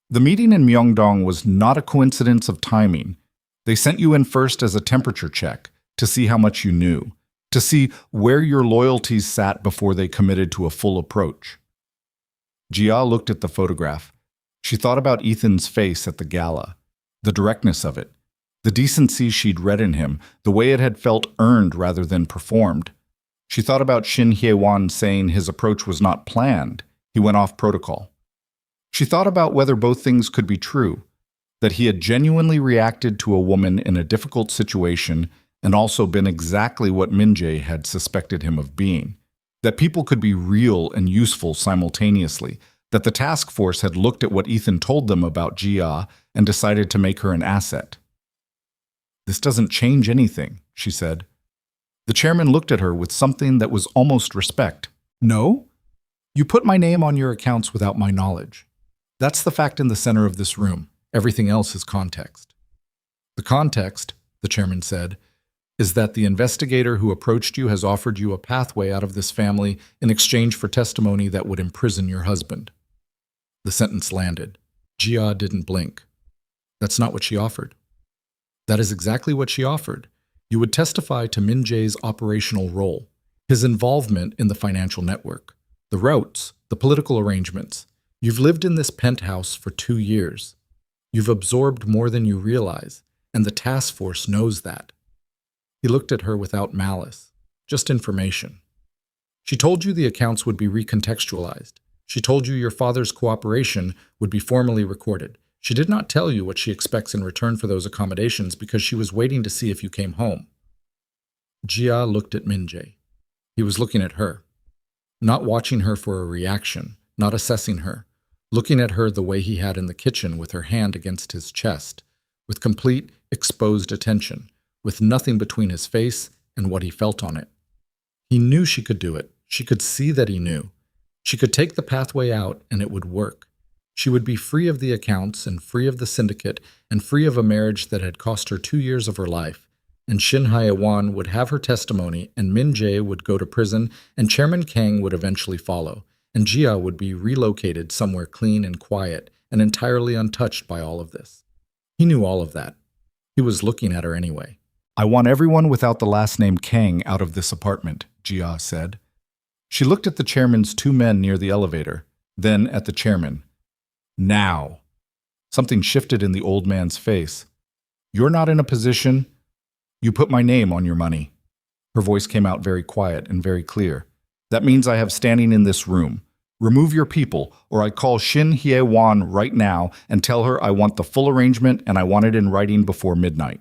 The meeting in Myeongdong was not a coincidence of timing. They sent you in first as a temperature check to see how much you knew, to see where your loyalties sat before they committed to a full approach. Jia looked at the photograph. She thought about Ethan's face at the gala, the directness of it, the decency she'd read in him, the way it had felt earned rather than performed. She thought about Shin Hae-won saying his approach was not planned, he went off protocol. She thought about whether both things could be true, that he had genuinely reacted to a woman in a difficult situation and also been exactly what Min Jae had suspected him of being, that people could be real and useful simultaneously, that the task force had looked at what Ethan told them about Jia and decided to make her an asset. This doesn't change anything, she said. The chairman looked at her with something that was almost respect. No? You put my name on your accounts without my knowledge. That's the fact in the center of this room. Everything else is context. The context, the chairman said, is that the investigator who approached you has offered you a pathway out of this family in exchange for testimony that would imprison your husband. The sentence landed. Jia didn't blink. That's not what she offered. That is exactly what she offered. You would testify to Min Jae's operational role, his involvement in the financial network, the routes, the political arrangements. You've lived in this penthouse for 2 years. You've absorbed more than you realize, and the task force knows that. He looked at her without malice, just information. She told you the accounts would be recontextualized. She told you your father's cooperation would be formally recorded. She did not tell you what she expects in return for those accommodations because she was waiting to see if you came home. Jia looked at Minjae. He was looking at her, not watching her for a reaction, not assessing her, looking at her the way he had in the kitchen with her hand against his chest, with complete, exposed attention, with nothing between his face and what he felt on it. He knew she could do it. She could see that he knew. She could take the pathway out and it would work. She would be free of the accounts and free of the syndicate and free of a marriage that had cost her 2 years of her life. And Shin Hae-won would have her testimony, and Min Jae would go to prison, and Chairman Kang would eventually follow, and Jia would be relocated somewhere clean and quiet and entirely untouched by all of this. He knew all of that. He was looking at her anyway. "I want everyone without the last name Kang out of this apartment," Jia said. She looked at the chairman's 2 men near the elevator, then at the chairman. "Now." Something shifted in the old man's face. "You're not in a position. You put my name on your money." Her voice came out very quiet and very clear. "That means I have standing in this room. Remove your people, or I call Shin Hae-won right now and tell her I want the full arrangement and I want it in writing before midnight."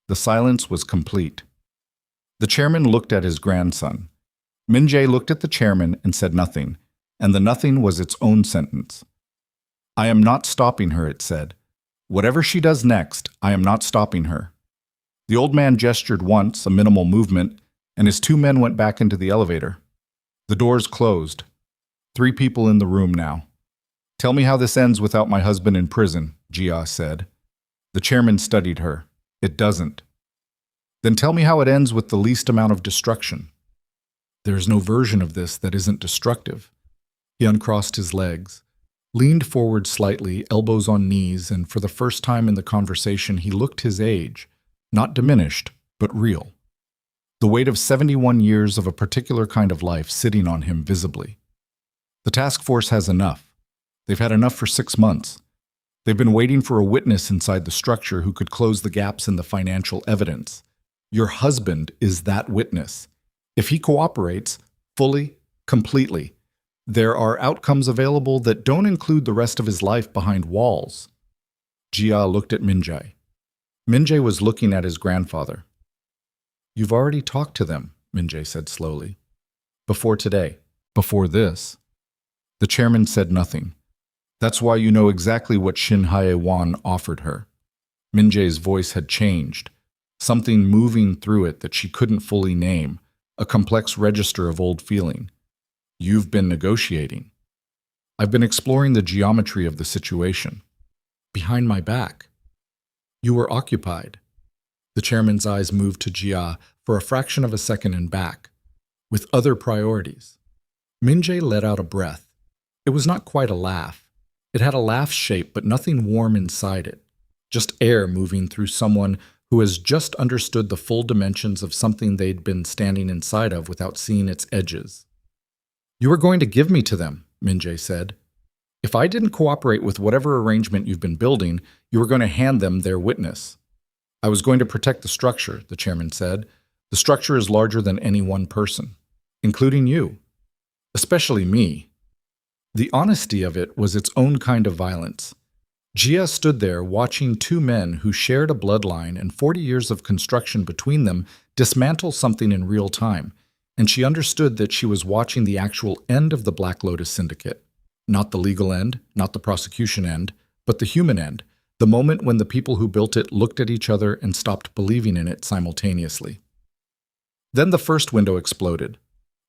The silence was complete. The chairman looked at his grandson. Min Jae looked at the chairman and said nothing, and the nothing was its own sentence. "I am not stopping her," it said. "Whatever she does next, I am not stopping her." The old man gestured once, a minimal movement, and his 2 men went back into the elevator. The doors closed. 3 people in the room now. "Tell me how this ends without my husband in prison," Jia said. The chairman studied her. "It doesn't." "Then tell me how it ends with the least amount of destruction." "There is no version of this that isn't destructive." He uncrossed his legs, leaned forward slightly, elbows on knees, and for the first time in the conversation he looked his age, not diminished, but real. The weight of 71 years of a particular kind of life sitting on him visibly. The task force has enough. They've had enough for 6 months. They've been waiting for a witness inside the structure who could close the gaps in the financial evidence. Your husband is that witness. If he cooperates, fully, completely, there are outcomes available that don't include the rest of his life behind walls. Jia looked at Min Jae. Min Jae was looking at his grandfather. "You've already talked to them," Min Jae said slowly. "Before today. Before this." The chairman said nothing. "That's why you know exactly what Shin Hae-won offered her." Min Jae's voice had changed, something moving through it that she couldn't fully name, a complex register of old feeling. "You've been negotiating." "I've been exploring the geometry of the situation." "Behind my back." "You were occupied." The chairman's eyes moved to Jia for a fraction of a second and back, with other priorities. Min Jae let out a breath. It was not quite a laugh. It had a laugh shape, but nothing warm inside it. Just air moving through someone who has just understood the full dimensions of something they'd been standing inside of without seeing its edges. "You were going to give me to them," Min Jae said. "If I didn't cooperate with whatever arrangement you've been building, you were going to hand them their witness." "I was going to protect the structure," the chairman said. "The structure is larger than any one person, including you, especially me." The honesty of it was its own kind of violence. Jia stood there watching 2 men who shared a bloodline and 40 years of construction between them dismantle something in real time, and she understood that she was watching the actual end of the Black Lotus Syndicate. Not the legal end, not the prosecution end, but the human end, the moment when the people who built it looked at each other and stopped believing in it simultaneously. Then the first window exploded.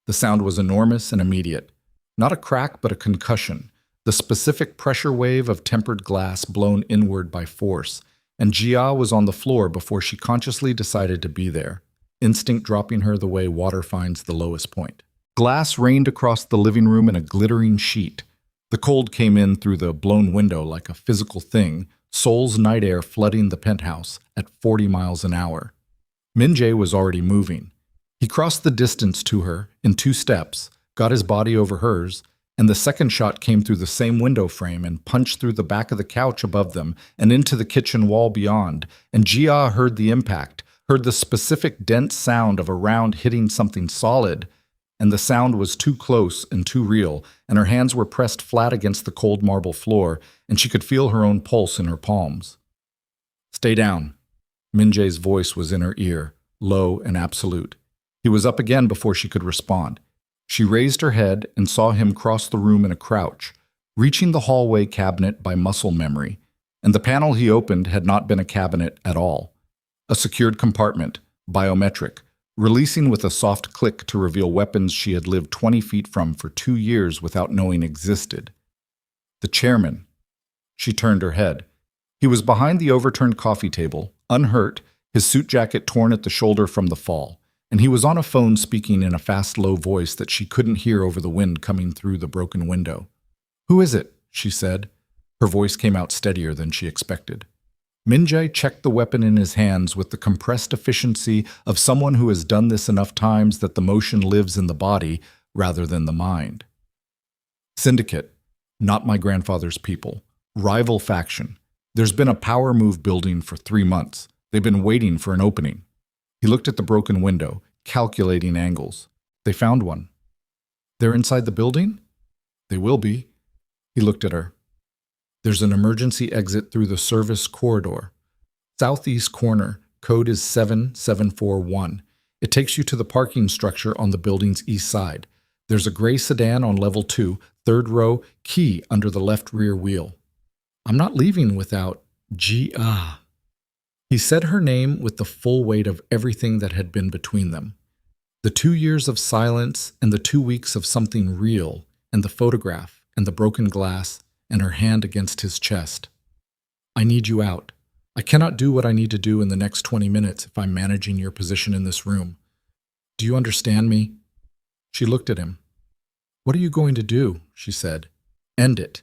The sound was enormous and immediate. Not a crack, but a concussion, the specific pressure wave of tempered glass blown inward by force, and Jia was on the floor before she consciously decided to be there, instinct dropping her the way water finds the lowest point. Glass rained across the living room in a glittering sheet. The cold came in through the blown window like a physical thing, Seoul's night air flooding the penthouse at 40 miles an hour. Min Jae was already moving. He crossed the distance to her in 2 steps, got his body over hers, and the second shot came through the same window frame and punched through the back of the couch above them and into the kitchen wall beyond, and Jia heard the impact, heard the specific dense sound of a round hitting something solid, and the sound was too close and too real, and her hands were pressed flat against the cold marble floor, and she could feel her own pulse in her palms. "Stay down." Min Jae's voice was in her ear. low and absolute. He was up again before she could respond. She raised her head and saw him cross the room in a crouch, reaching the hallway cabinet by muscle memory, and the panel he opened had not been a cabinet at all. A secured compartment, biometric, releasing with a soft click to reveal weapons she had lived 20 feet from for 2 years without knowing existed. The chairman. She turned her head. He was behind the overturned coffee table, unhurt, his suit jacket torn at the shoulder from the fall, and he was on a phone speaking in a fast, low voice that she couldn't hear over the wind coming through the broken window. "Who is it?" she said. Her voice came out steadier than she expected. Min-jae checked the weapon in his hands with the compressed efficiency of someone who has done this enough times that the motion lives in the body rather than the mind. "Syndicate. Not my grandfather's people. Rival faction. There's been a power move building for 3 months. They've been waiting for an opening." He looked at the broken window, calculating angles. "They found one." "They're inside the building?" "They will be." He looked at her. "There's an emergency exit through the service corridor. Southeast corner, code is 7741. It takes you to the parking structure on the building's east side. There's a gray sedan on level 2, third row, key under the left rear wheel." "I'm not leaving without Gia." He said her name with the full weight of everything that had been between them. The 2 years of silence and the 2 weeks of something real, and the photograph and the broken glass and her hand against his chest. "I need you out. I cannot do what I need to do in the next 20 minutes if I'm managing your position in this room. Do you understand me?" She looked at him. "What are you going to do?" she said. "End it."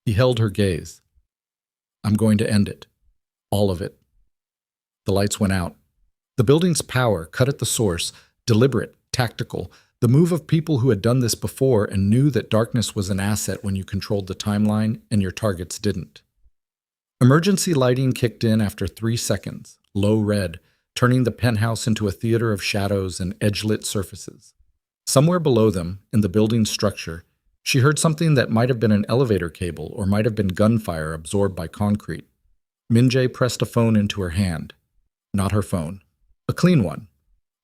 He held her gaze. "I'm going to end it. All of it." The lights went out. The building's power, cut at the source, deliberate, tactical, the move of people who had done this before and knew that darkness was an asset when you controlled the timeline and your targets didn't. Emergency lighting kicked in after 3 seconds, low red, turning the penthouse into a theater of shadows and edge-lit surfaces. Somewhere below them, in the building's structure, she heard something that might have been an elevator cable or might have been gunfire absorbed by concrete. Min-jae pressed a phone into her hand. Not her phone. A clean one.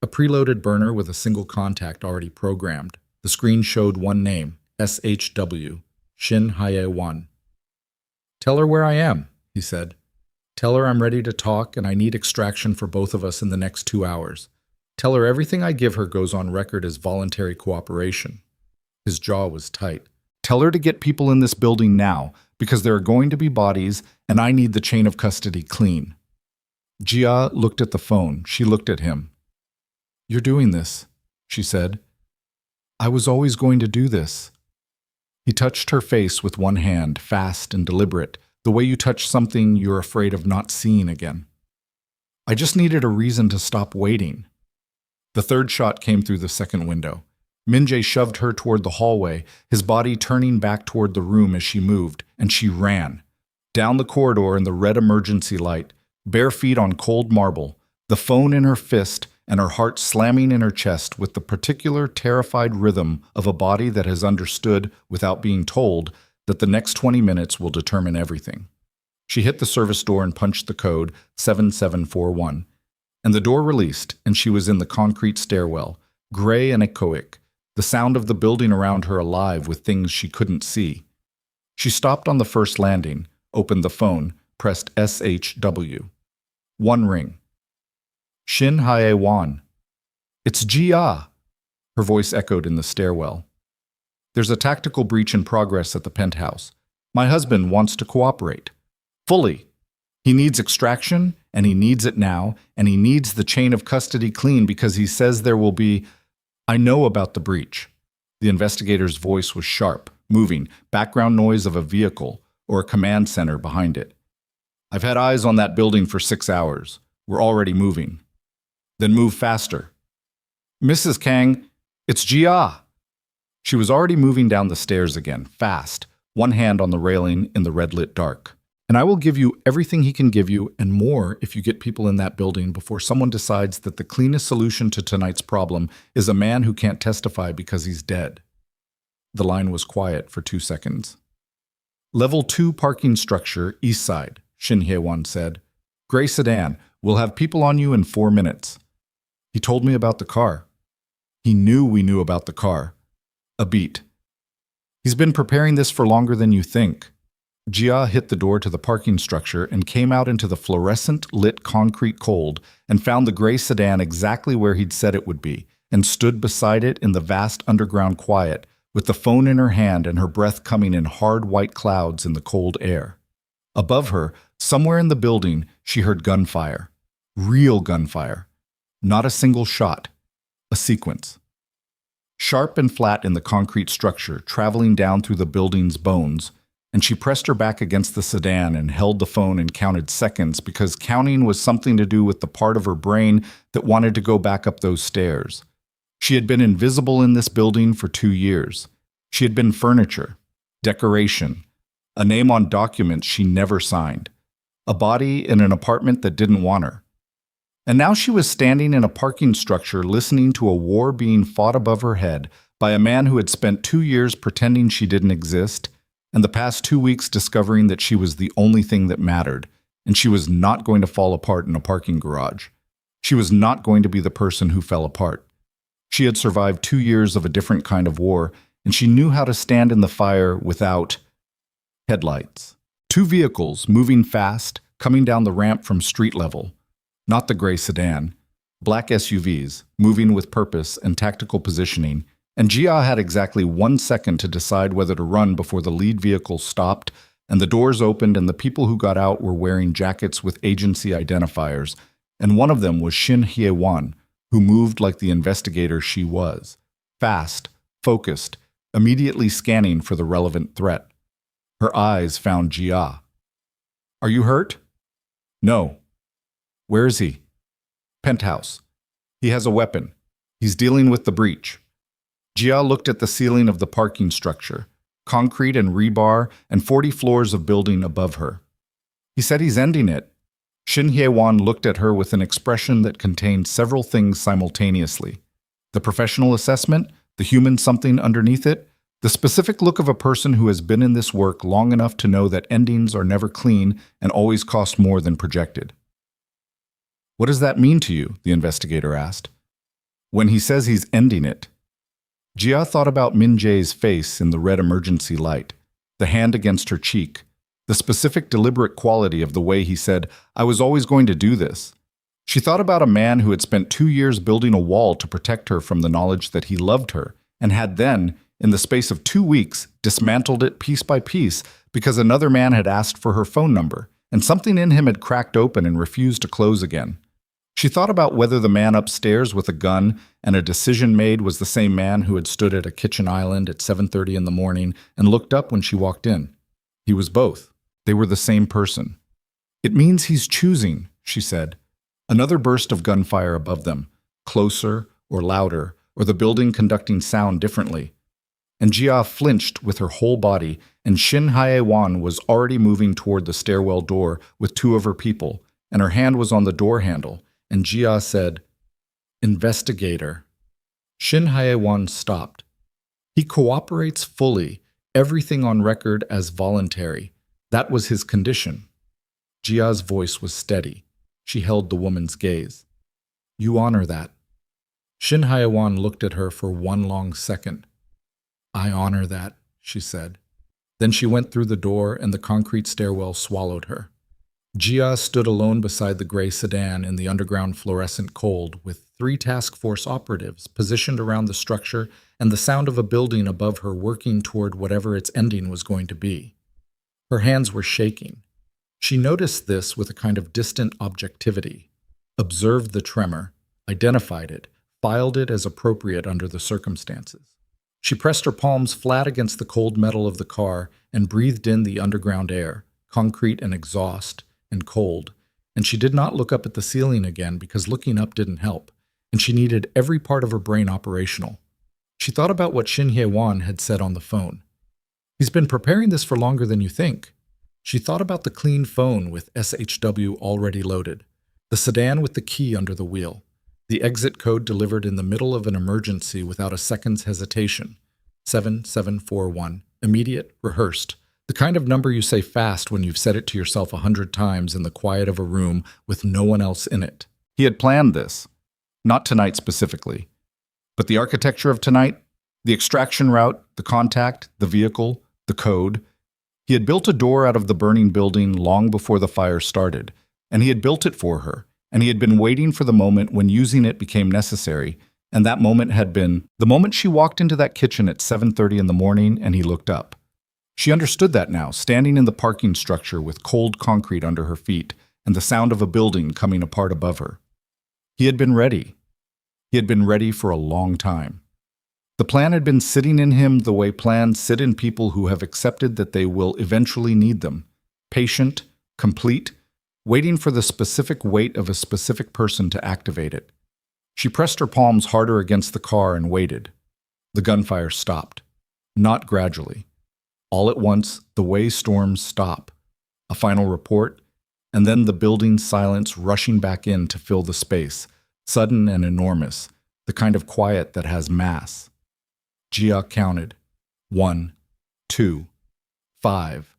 A preloaded burner with a single contact already programmed. The screen showed one name, SHW, Shin Hae-won. "Tell her where I am," he said. "Tell her I'm ready to talk and I need extraction for both of us in the next 2 hours. Tell her everything I give her goes on record as voluntary cooperation." His jaw was tight. "Tell her to get people in this building now, because there are going to be bodies and I need the chain of custody clean." Gia looked at the phone. She looked at him. "You're doing this," she said. "I was always going to do this." He touched her face with one hand, fast and deliberate, the way you touch something you're afraid of not seeing again. "I just needed a reason to stop waiting." The third shot came through the second window. Min-jae shoved her toward the hallway, his body turning back toward the room as she moved, and she ran. Down the corridor in the red emergency light, bare feet on cold marble, the phone in her fist, and her heart slamming in her chest with the particular terrified rhythm of a body that has understood, without being told, that the next 20 minutes will determine everything. She hit the service door and punched the code 7741, and the door released, and she was in the concrete stairwell, gray and echoic, the sound of the building around her alive with things she couldn't see. She stopped on the first landing, opened the phone, pressed SHW. One ring. "Shin Hae-won." "It's Gia." Her voice echoed in the stairwell. "There's a tactical breach in progress at the penthouse. My husband wants to cooperate. Fully. He needs extraction, and he needs it now, and he needs the chain of custody clean because he says there will be... I know about the breach." The investigator's voice was sharp, moving, background noise of a vehicle or a command center behind it. "I've had eyes on that building for 6 hours. We're already moving." "Then move faster." "Mrs. Kang, it's Gia." She was already moving down the stairs again, fast, one hand on the railing in the red-lit dark. "And I will give you everything he can give you and more if you get people in that building before someone decides that the cleanest solution to tonight's problem is a man who can't testify because he's dead." The line was quiet for 2 seconds. "Level 2 parking structure, east side," Shin Hae-won said. "Gray sedan. We'll have people on you in 4 minutes. He told me about the car. He knew we knew about the car. A beat. He's been preparing this for longer than you think. Jia hit the door to the parking structure and came out into the fluorescent-lit concrete cold and found the gray sedan exactly where he'd said it would be, and stood beside it in the vast underground quiet, with the phone in her hand and her breath coming in hard white clouds in the cold air. Above her, somewhere in the building, she heard gunfire. Real gunfire. Not a single shot. A sequence. Sharp and flat in the concrete structure, traveling down through the building's bones, and she pressed her back against the sedan and held the phone and counted seconds because counting was something to do with the part of her brain that wanted to go back up those stairs. She had been invisible in this building for 2 years. She had been furniture, decoration, a name on documents she never signed, a body in an apartment that didn't want her. And now she was standing in a parking structure listening to a war being fought above her head by a man who had spent 2 years pretending she didn't exist, and the past 2 weeks discovering that she was the only thing that mattered, and she was not going to fall apart in a parking garage. She was not going to be the person who fell apart. She had survived 2 years of a different kind of war, and she knew how to stand in the fire without headlights. 2 vehicles, moving fast, coming down the ramp from street level. Not the gray sedan. Black SUVs, moving with purpose and tactical positioning, and Jia had exactly 1 second to decide whether to run before the lead vehicle stopped and the doors opened and the people who got out were wearing jackets with agency identifiers, and one of them was Shin Hye-won, who moved like the investigator she was. Fast, focused, immediately scanning for the relevant threat. Her eyes found Jia. "Are you hurt?" "No." "Where is he?" "Penthouse. He has a weapon. He's dealing with the breach." Jia looked at the ceiling of the parking structure, concrete and rebar, and 40 floors of building above her. "He said he's ending it." Shin Hye-won looked at her with an expression that contained several things simultaneously. The professional assessment, the human something underneath it, the specific look of a person who has been in this work long enough to know that endings are never clean and always cost more than projected. "What does that mean to you?" the investigator asked. "When he says he's ending it." Jia thought about Min Jae's face in the red emergency light, the hand against her cheek, the specific deliberate quality of the way he said, "I was always going to do this." She thought about a man who had spent 2 years building a wall to protect her from the knowledge that he loved her, and had then, in the space of 2 weeks, dismantled it piece by piece because another man had asked for her phone number, and something in him had cracked open and refused to close again. She thought about whether the man upstairs with a gun and a decision made was the same man who had stood at a kitchen island at 7:30 in the morning and looked up when she walked in. He was both. They were the same person. "It means he's choosing," she said. Another burst of gunfire above them, closer or louder, or the building conducting sound differently. And Jia flinched with her whole body, and Shin Hye-won was already moving toward the stairwell door with 2 of her people, and her hand was on the door handle. And Jia said, "Investigator." Shin Hye-won stopped. "He cooperates fully, everything on record as voluntary. That was his condition." Jia's voice was steady. She held the woman's gaze. "You honor that." Shin Hye-won looked at her for 1 long second. "I honor that," she said. Then she went through the door and the concrete stairwell swallowed her. Jia stood alone beside the gray sedan in the underground fluorescent cold with 3 task force operatives positioned around the structure and the sound of a building above her working toward whatever its ending was going to be. Her hands were shaking. She noticed this with a kind of distant objectivity, observed the tremor, identified it, filed it as appropriate under the circumstances. She pressed her palms flat against the cold metal of the car and breathed in the underground air, concrete and exhaust, and cold, and she did not look up at the ceiling again because looking up didn't help, and she needed every part of her brain operational. She thought about what Shin Hye-won had said on the phone. "He's been preparing this for longer than you think." She thought about the clean phone with SHW already loaded, the sedan with the key under the wheel, the exit code delivered in the middle of an emergency without a second's hesitation. 7741, immediate, rehearsed. The kind of number you say fast when you've said it to yourself 100 times in the quiet of a room with no one else in it. He had planned this. Not tonight specifically, but the architecture of tonight, the extraction route, the contact, the vehicle, the code. He had built a door out of the burning building long before the fire started, and he had built it for her, and he had been waiting for the moment when using it became necessary, and that moment had been the moment she walked into that kitchen at 7:30 in the morning and he looked up. She understood that now, standing in the parking structure with cold concrete under her feet and the sound of a building coming apart above her. He had been ready. He had been ready for a long time. The plan had been sitting in him the way plans sit in people who have accepted that they will eventually need them. Patient, complete, waiting for the specific weight of a specific person to activate it. She pressed her palms harder against the car and waited. The gunfire stopped. Not gradually. All at once, the way storms stop. A final report, and then the building's silence rushing back in to fill the space, sudden and enormous, the kind of quiet that has mass. Jia counted. 1, 2, 5.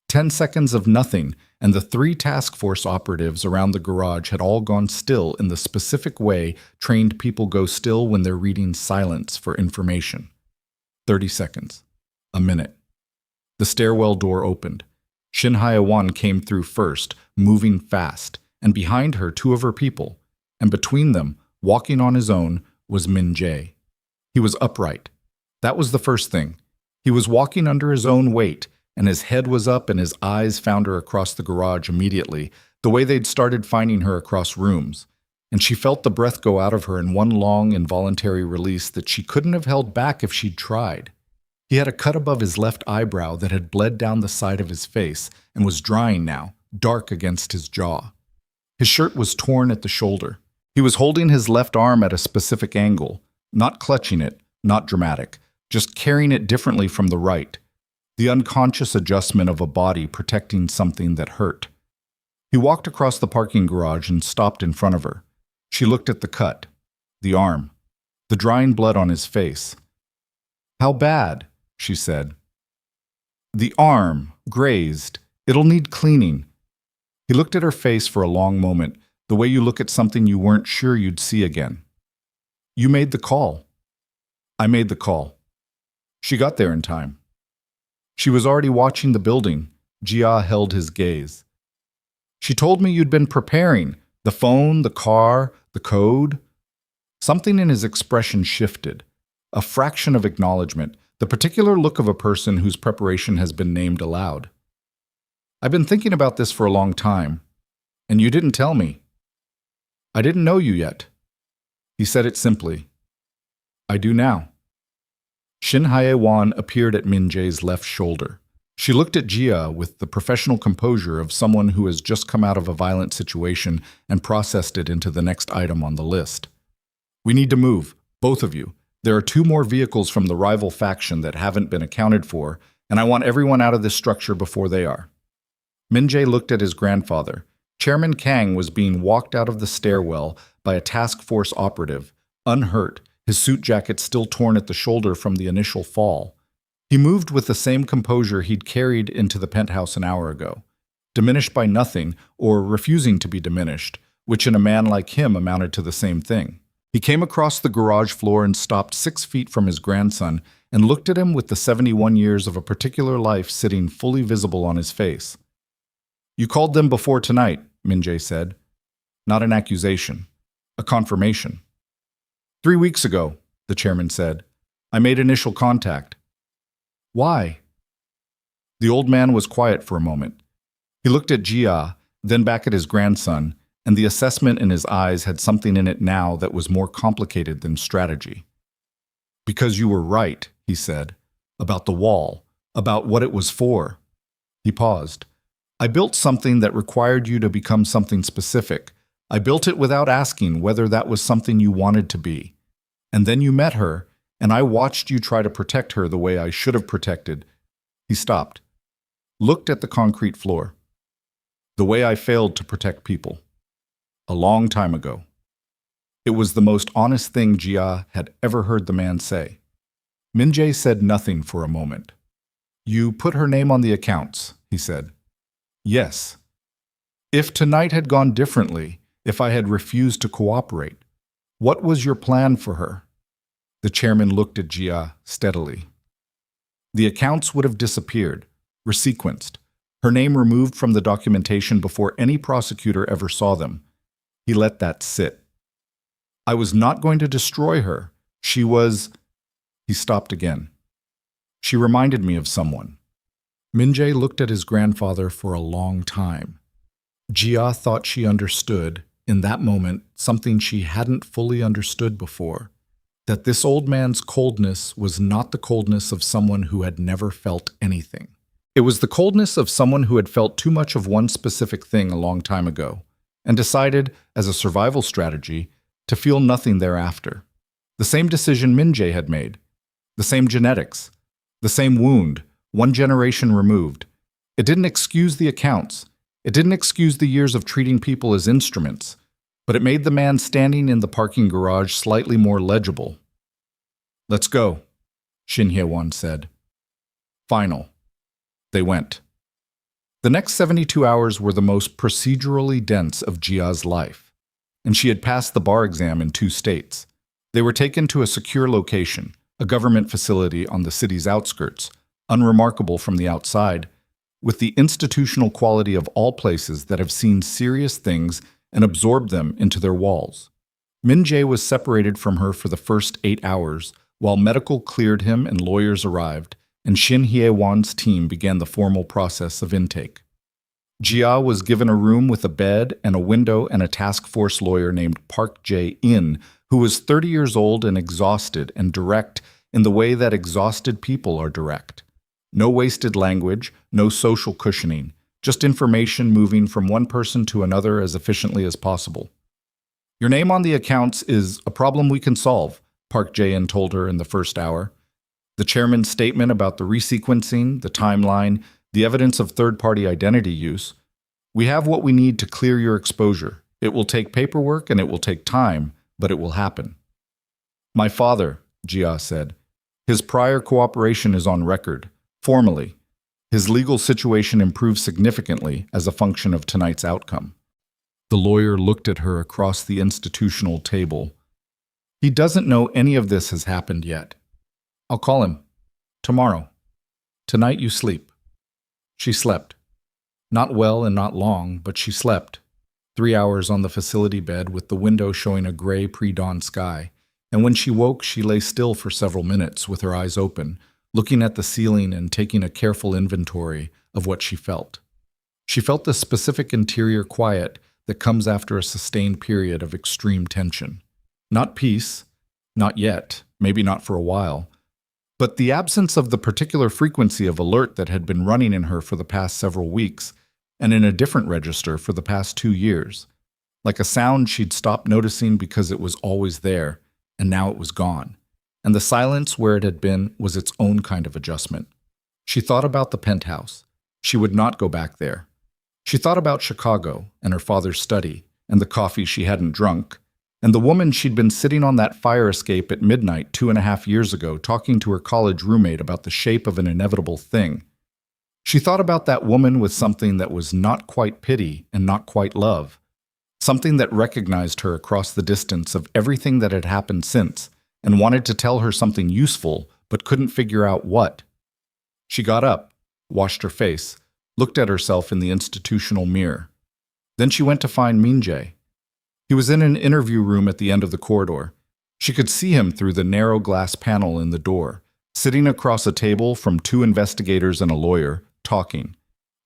10 seconds of nothing, and the 3 task force operatives around the garage had all gone still in the specific way trained people go still when they're reading silence for information. 30 seconds. A minute. The stairwell door opened. Shin Hye-won came through first, moving fast, and behind her 2 of her people, and between them, walking on his own, was Min Jae. He was upright. That was the first thing. He was walking under his own weight, and his head was up and his eyes found her across the garage immediately, the way they'd started finding her across rooms. And she felt the breath go out of her in one long, involuntary release that she couldn't have held back if she'd tried. He had a cut above his left eyebrow that had bled down the side of his face and was drying now, dark against his jaw. His shirt was torn at the shoulder. He was holding his left arm at a specific angle, not clutching it, not dramatic, just carrying it differently from the right. The unconscious adjustment of a body protecting something that hurt. He walked across the parking garage and stopped in front of her. She looked at the cut, the arm, the drying blood on his face. "How bad?" she said. "The arm, grazed. It'll need cleaning." He looked at her face for a long moment, the way you look at something you weren't sure you'd see again. "You made the call." "I made the call." She got there in time. She was already watching the building. Jia held his gaze. "She told me you'd been preparing. The phone, the car, the code." Something in his expression shifted. A fraction of acknowledgement, the particular look of a person whose preparation has been named aloud. "I've been thinking about this for a long time, and you didn't tell me. I didn't know you yet." He said it simply. "I do now." Shin Hye-won appeared at Min Jae's left shoulder. She looked at Jia with the professional composure of someone who has just come out of a violent situation and processed it into the next item on the list. "We need to move, both of you. There are 2 more vehicles from the rival faction that haven't been accounted for, and I want everyone out of this structure before they are." Min Jae looked at his grandfather. Chairman Kang was being walked out of the stairwell by a task force operative, unhurt, his suit jacket still torn at the shoulder from the initial fall. He moved with the same composure he'd carried into the penthouse an hour ago, diminished by nothing or refusing to be diminished, which in a man like him amounted to the same thing. He came across the garage floor and stopped 6 feet from his grandson and looked at him with the 71 years of a particular life sitting fully visible on his face. "You called them before tonight," Min Jae said. "Not an accusation, a confirmation." 3 weeks ago, the chairman said, "I made initial contact." "Why?" The old man was quiet for a moment. He looked at Jia, then back at his grandson, and the assessment in his eyes had something in it now that was more complicated than strategy. "Because you were right," he said, "about the wall, about what it was for." He paused. "I built something that required you to become something specific. I built it without asking whether that was something you wanted to be. And then you met her, and I watched you try to protect her the way I should have protected." He stopped, looked at the concrete floor. "The way I failed to protect people. A long time ago." It was the most honest thing Jia had ever heard the man say. Min Jae said nothing for a moment. "You put her name on the accounts," he said. "Yes. If tonight had gone differently, if I had refused to cooperate, What was your plan for her? The chairman looked at Jia steadily. The accounts would have disappeared, resequenced, her name removed from the documentation before any prosecutor ever saw them. He let that sit. I was not going to destroy her. She was... He stopped again. She reminded me of someone. Min-jae looked at his grandfather for a long time. Jia thought she understood, in that moment, something she hadn't fully understood before. That this old man's coldness was not the coldness of someone who had never felt anything. It was the coldness of someone who had felt too much of one specific thing a long time ago, and decided, as a survival strategy, to feel nothing thereafter. The same decision Min-jae had made. The same genetics. The same wound, one generation removed. It didn't excuse the accounts. It didn't excuse the years of treating people as instruments, but it made the man standing in the parking garage slightly more legible. Let's go, Shin Hye-won said. Final. They went. The next 72 hours were the most procedurally dense of Jia's life, and she had passed the bar exam in 2 states. They were taken to a secure location, a government facility on the city's outskirts, unremarkable from the outside, with the institutional quality of all places that have seen serious things and absorbed them into their walls. Min-jae was separated from her for the first 8 hours, while medical cleared him and lawyers arrived, and Shin Hye-won's team began the formal process of intake. Jia was given a room with a bed and a window and a task force lawyer named Park Jae-in, who was 30 years old and exhausted and direct in the way that exhausted people are direct. No wasted language, no social cushioning, just information moving from one person to another as efficiently as possible. Your name on the accounts is a problem we can solve, Park Jae-in told her in the first hour. The chairman's statement about the resequencing, the timeline, the evidence of third-party identity use. We have what we need to clear your exposure. It will take paperwork and it will take time, but it will happen. My father, Jia said. His prior cooperation is on record, formally. His legal situation improved significantly as a function of tonight's outcome. The lawyer looked at her across the institutional table. He doesn't know any of this has happened yet. I'll call him. Tomorrow. Tonight you sleep. She slept. Not well and not long, but she slept. 3 hours on the facility bed with the window showing a gray pre-dawn sky. And when she woke, she lay still for several minutes with her eyes open, looking at the ceiling and taking a careful inventory of what she felt. She felt the specific interior quiet that comes after a sustained period of extreme tension. Not peace, not yet, maybe not for a while, but the absence of the particular frequency of alert that had been running in her for the past several weeks, and in a different register for the past 2 years. Like a sound she'd stopped noticing because it was always there, and now it was gone. And the silence where it had been was its own kind of adjustment. She thought about the penthouse. She would not go back there. She thought about Chicago and her father's study and the coffee she hadn't drunk, and the woman she'd been sitting on that fire escape at midnight 2.5 years ago talking to her college roommate about the shape of an inevitable thing. She thought about that woman with something that was not quite pity and not quite love, something that recognized her across the distance of everything that had happened since, and wanted to tell her something useful, but couldn't figure out what. She got up, washed her face, looked at herself in the institutional mirror. Then she went to find Min-jae. He was in an interview room at the end of the corridor. She could see him through the narrow glass panel in the door, sitting across a table from 2 investigators and a lawyer, talking.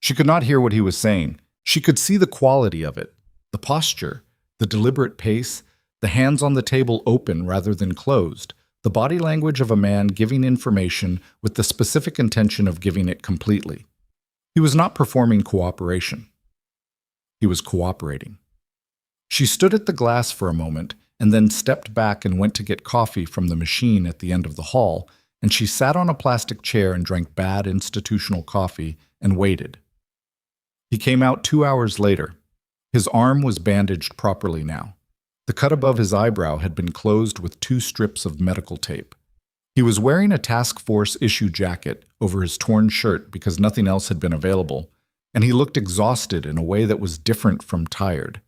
She could not hear what he was saying. She could see the quality of it, the posture, the deliberate pace, the hands on the table open rather than closed, the body language of a man giving information with the specific intention of giving it completely. He was not performing cooperation. He was cooperating. She stood at the glass for a moment and then stepped back and went to get coffee from the machine at the end of the hall, and she sat on a plastic chair and drank bad institutional coffee and waited. He came out 2 hours later. His arm was bandaged properly now. The cut above his eyebrow had been closed with 2 strips of medical tape. He was wearing a task force issue jacket over his torn shirt because nothing else had been available, and he looked exhausted in a way that was different from tired.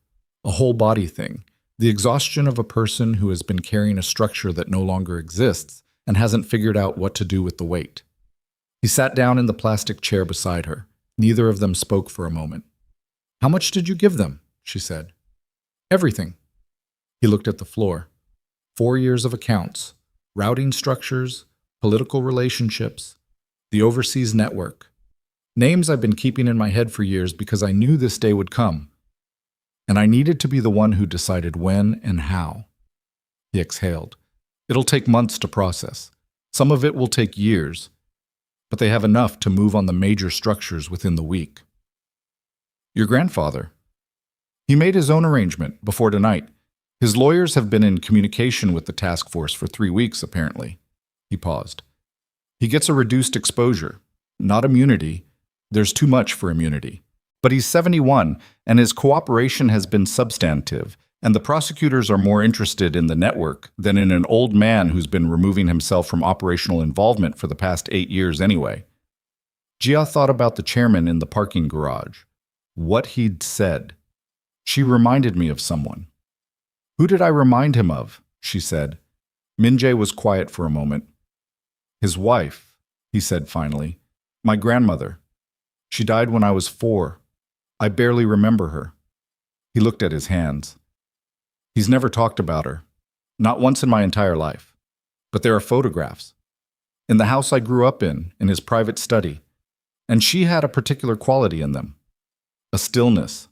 A whole body thing, The exhaustion of a person who has been carrying a structure that no longer exists and hasn't figured out what to do with the weight. He sat down in the plastic chair beside her. Neither of them spoke for a moment. "How much did you give them?" she said. "Everything." He looked at the floor. 4 years of accounts, routing structures, political relationships, the overseas network. Names I've been keeping in my head for years because I knew this day would come. And I needed to be the one who decided when and how. He exhaled. It'll take months to process. Some of it will take years, but they have enough to move on the major structures within the week. "Your grandfather?" "He made his own arrangement before tonight. His lawyers have been in communication with the task force for 3 weeks, apparently." He paused. "He gets a reduced exposure, not immunity. There's too much for immunity. But he's 71, and his cooperation has been substantive, and the prosecutors are more interested in the network than in an old man who's been removing himself from operational involvement for the past 8 years anyway." Jia thought about the chairman in the parking garage. What he'd said. She reminded me of someone. "Who did I remind him of?" she said. Min-jae was quiet for a moment. "His wife," he said finally. "My grandmother. She died when I was 4. I barely remember her." He looked at his hands. "He's never talked about her. Not once in my entire life. But there are photographs. In the house I grew up in his private study. And she had a particular quality in them. A stillness.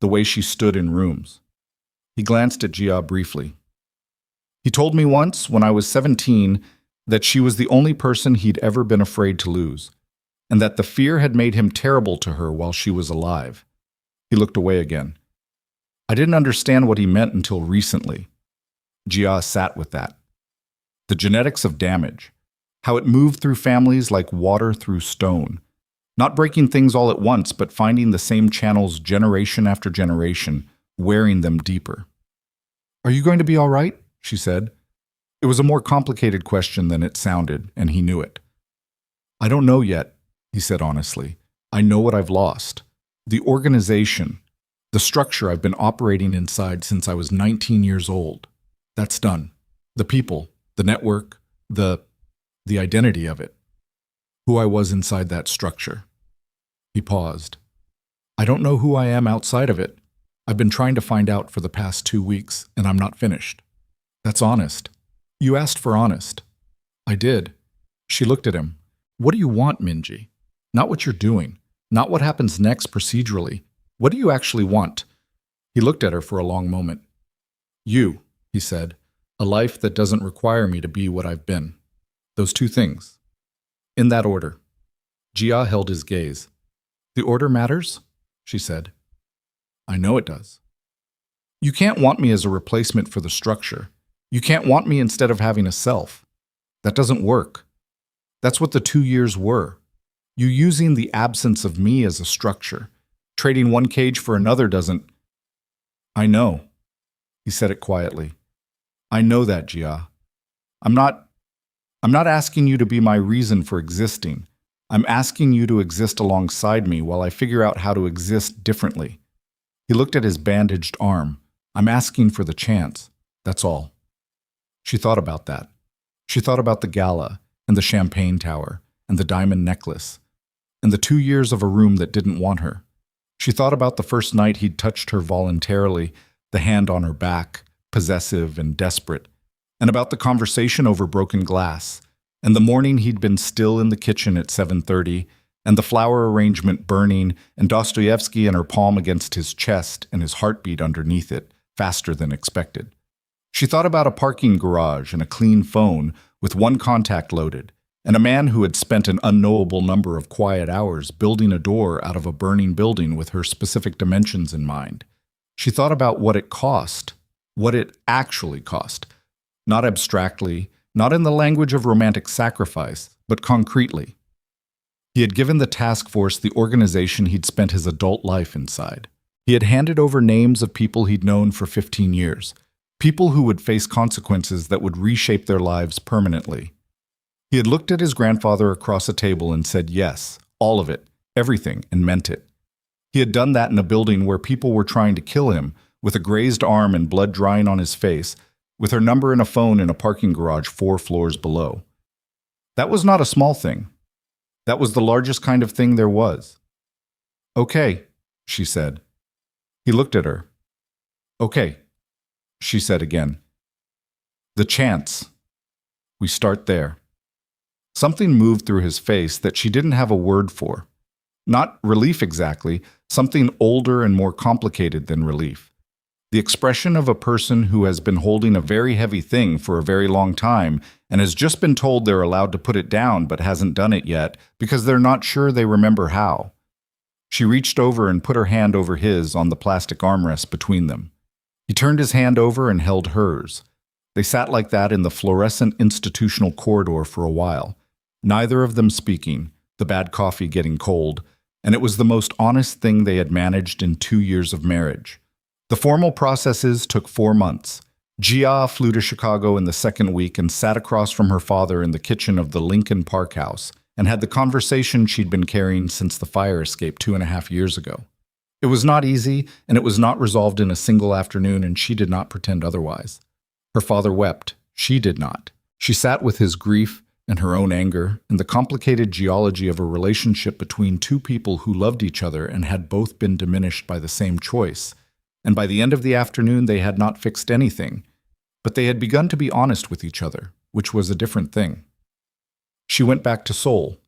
The way she stood in rooms." He glanced at Jia briefly. "He told me once, when I was 17, that she was the only person he'd ever been afraid to lose, and that the fear had made him terrible to her while she was alive." He looked away again. "I didn't understand what he meant until recently." Jia sat with that. The genetics of damage. How it moved through families like water through stone. Not breaking things all at once, but finding the same channels generation after generation, wearing them deeper. "Are you going to be all right?" she said. It was a more complicated question than it sounded, and he knew it. "I don't know yet," he said honestly. "I know what I've lost. The organization, the structure I've been operating inside since I was 19 years old. That's done. The people, the network, the identity of it. Who I was inside that structure." He paused. "I don't know who I am outside of it. I've been trying to find out for the past 2 weeks, and I'm not finished." "That's honest. You asked for honest." "I did." She looked at him. "What do you want, Minji? Not what you're doing. Not what happens next procedurally. What do you actually want?" He looked at her for a long moment. "You," he said. "A life that doesn't require me to be what I've been. Those 2 things. In that order." Jia held his gaze. "The order matters?" she said. "I know it does. You can't want me as a replacement for the structure. You can't want me instead of having a self. That doesn't work. That's what the 2 years were. You using the absence of me as a structure. Trading one cage for another doesn't—" "I know." He said it quietly. "I know that, Jia. I'm not asking you to be my reason for existing. I'm asking you to exist alongside me while I figure out how to exist differently." He looked at his bandaged arm. "I'm asking for the chance. That's all." She thought about that. She thought about the gala, and the champagne tower, and the diamond necklace, and the 2 years of a room that didn't want her. She thought about the first night he'd touched her voluntarily, the hand on her back, possessive and desperate, and about the conversation over broken glass, and the morning he'd been still in the kitchen at 7:30, and the flower arrangement burning, and Dostoevsky and her palm against his chest and his heartbeat underneath it, faster than expected. She thought about a parking garage and a clean phone with one contact loaded, and a man who had spent an unknowable number of quiet hours building a door out of a burning building with her specific dimensions in mind. She thought about what it cost, what it actually cost, not abstractly, not in the language of romantic sacrifice, but concretely. He had given the task force the organization he'd spent his adult life inside. He had handed over names of people he'd known for 15 years, people who would face consequences that would reshape their lives permanently. He had looked at his grandfather across a table and said yes, all of it, everything, and meant it. He had done that in a building where people were trying to kill him, with a grazed arm and blood drying on his face, with her number and a phone in a parking garage 4 floors below. That was not a small thing. That was the largest kind of thing there was. "Okay," she said. He looked at her. "Okay," she said again. "The chance. We start there." Something moved through his face that she didn't have a word for. Not relief exactly, something older and more complicated than relief. The expression of a person who has been holding a very heavy thing for a very long time and has just been told they're allowed to put it down but hasn't done it yet because they're not sure they remember how. She reached over and put her hand over his on the plastic armrest between them. He turned his hand over and held hers. They sat like that in the fluorescent institutional corridor for a while, neither of them speaking, the bad coffee getting cold, and it was the most honest thing they had managed in 2 years of marriage. The formal processes took 4 months. Gia flew to Chicago in the second week and sat across from her father in the kitchen of the Lincoln Park house and had the conversation she'd been carrying since the fire escape 2.5 years ago. It was not easy, and it was not resolved in a single afternoon, and she did not pretend otherwise. Her father wept. She did not. She sat with his grief and her own anger and the complicated geology of a relationship between two people who loved each other and had both been diminished by the same choice. And by the end of the afternoon, they had not fixed anything, but they had begun to be honest with each other, which was a different thing. She went back to Seoul.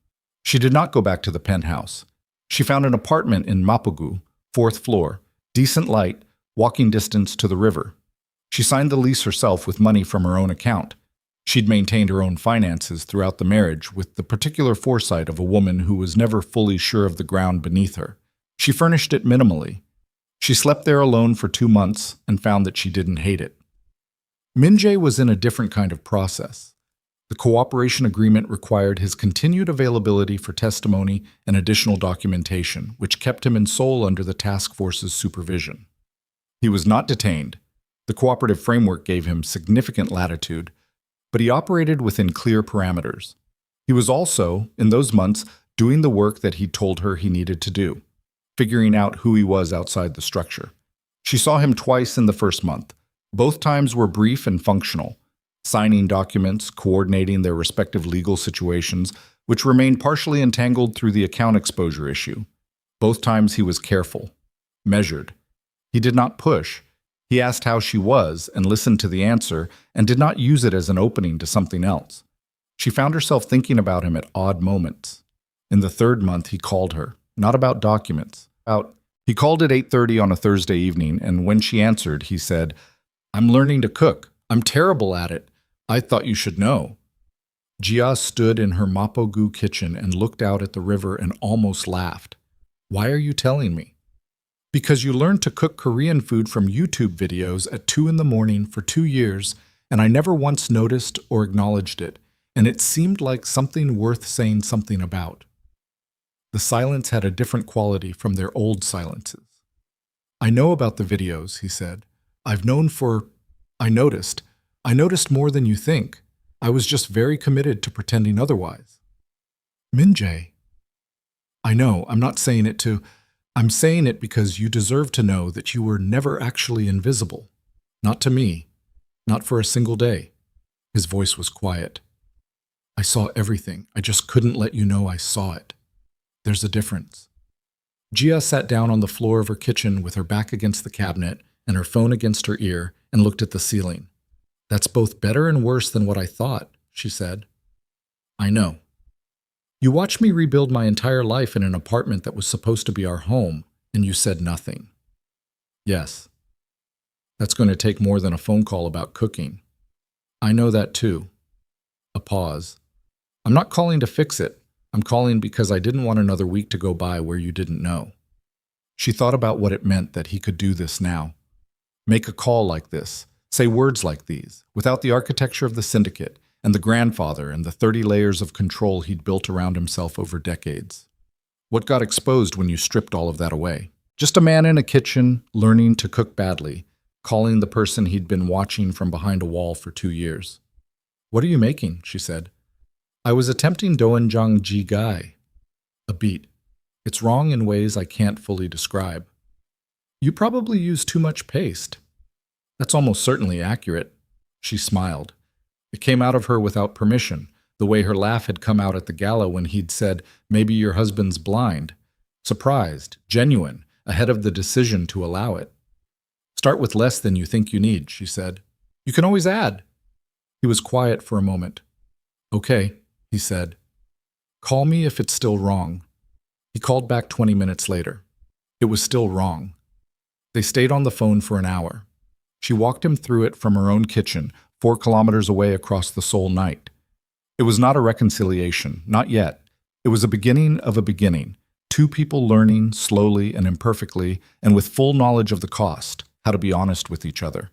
She did not go back to the penthouse. She found an apartment in Mapogu, 4th floor, decent light, walking distance to the river. She signed the lease herself with money from her own account. She'd maintained her own finances throughout the marriage with the particular foresight of a woman who was never fully sure of the ground beneath her. She furnished it minimally. She slept there alone for 2 months and found that she didn't hate it. Min-jae was in a different kind of process. The cooperation agreement required his continued availability for testimony and additional documentation, which kept him in Seoul under the task force's supervision. He was not detained. The cooperative framework gave him significant latitude, but he operated within clear parameters. He was also, in those months, doing the work that he'd told her he needed to do, figuring out who he was outside the structure. She saw him twice in the first month. Both times were brief and functional, signing documents, coordinating their respective legal situations, which remained partially entangled through the account exposure issue. Both times he was careful, measured. He did not push. He asked how she was and listened to the answer and did not use it as an opening to something else. She found herself thinking about him at odd moments. In the 3rd month, he called her, not about documents. He called at 8:30 on a Thursday evening, and when she answered, he said, "I'm learning to cook. I'm terrible at it. I thought you should know." Gia stood in her Mapogu kitchen and looked out at the river and almost laughed. "Why are you telling me?" "Because you learned to cook Korean food from YouTube videos at 2 in the morning for 2 years, and I never once noticed or acknowledged it, and it seemed like something worth saying something about." The silence had a different quality from their old silences. "I know about the videos," he said. I noticed more than you think. I was just very committed to pretending otherwise." "Min-jae." "I know, I'm saying it because you deserve to know that you were never actually invisible. Not to me. Not for a single day." His voice was quiet. "I saw everything. I just couldn't let you know I saw it. There's a difference." Gia sat down on the floor of her kitchen with her back against the cabinet and her phone against her ear and looked at the ceiling. "That's both better and worse than what I thought," she said. "I know. You watched me rebuild my entire life in an apartment that was supposed to be our home, and you said nothing." "Yes. That's going to take more than a phone call about cooking." "I know that too." A pause. "I'm not calling to fix it. I'm calling because I didn't want another week to go by where you didn't know." She thought about what it meant that he could do this now. Make a call like this, say words like these, without the architecture of the syndicate and the grandfather and the 30 layers of control he'd built around himself over decades. What got exposed when you stripped all of that away? Just a man in a kitchen, learning to cook badly, calling the person he'd been watching from behind a wall for 2 years. "What are you making?" she said. "I was attempting doenjang ji gai." A beat. "It's wrong in ways I can't fully describe." You probably use too much paste. That's almost certainly accurate. She smiled. It came out of her without permission, the way her laugh had come out at the gala when he'd said, "Maybe your husband's blind." Surprised, genuine, ahead of the decision to allow it. "Start with less than you think you need," she said. "You can always add." He was quiet for a moment. "Okay," he said. "Call me if it's still wrong." He called back 20 minutes later. It was still wrong. They stayed on the phone for an hour. She walked him through it from her own kitchen, 4 kilometers away across the Seoul night. It was not a reconciliation, not yet. It was a beginning of a beginning. 2 people learning, slowly and imperfectly, and with full knowledge of the cost, how to be honest with each other.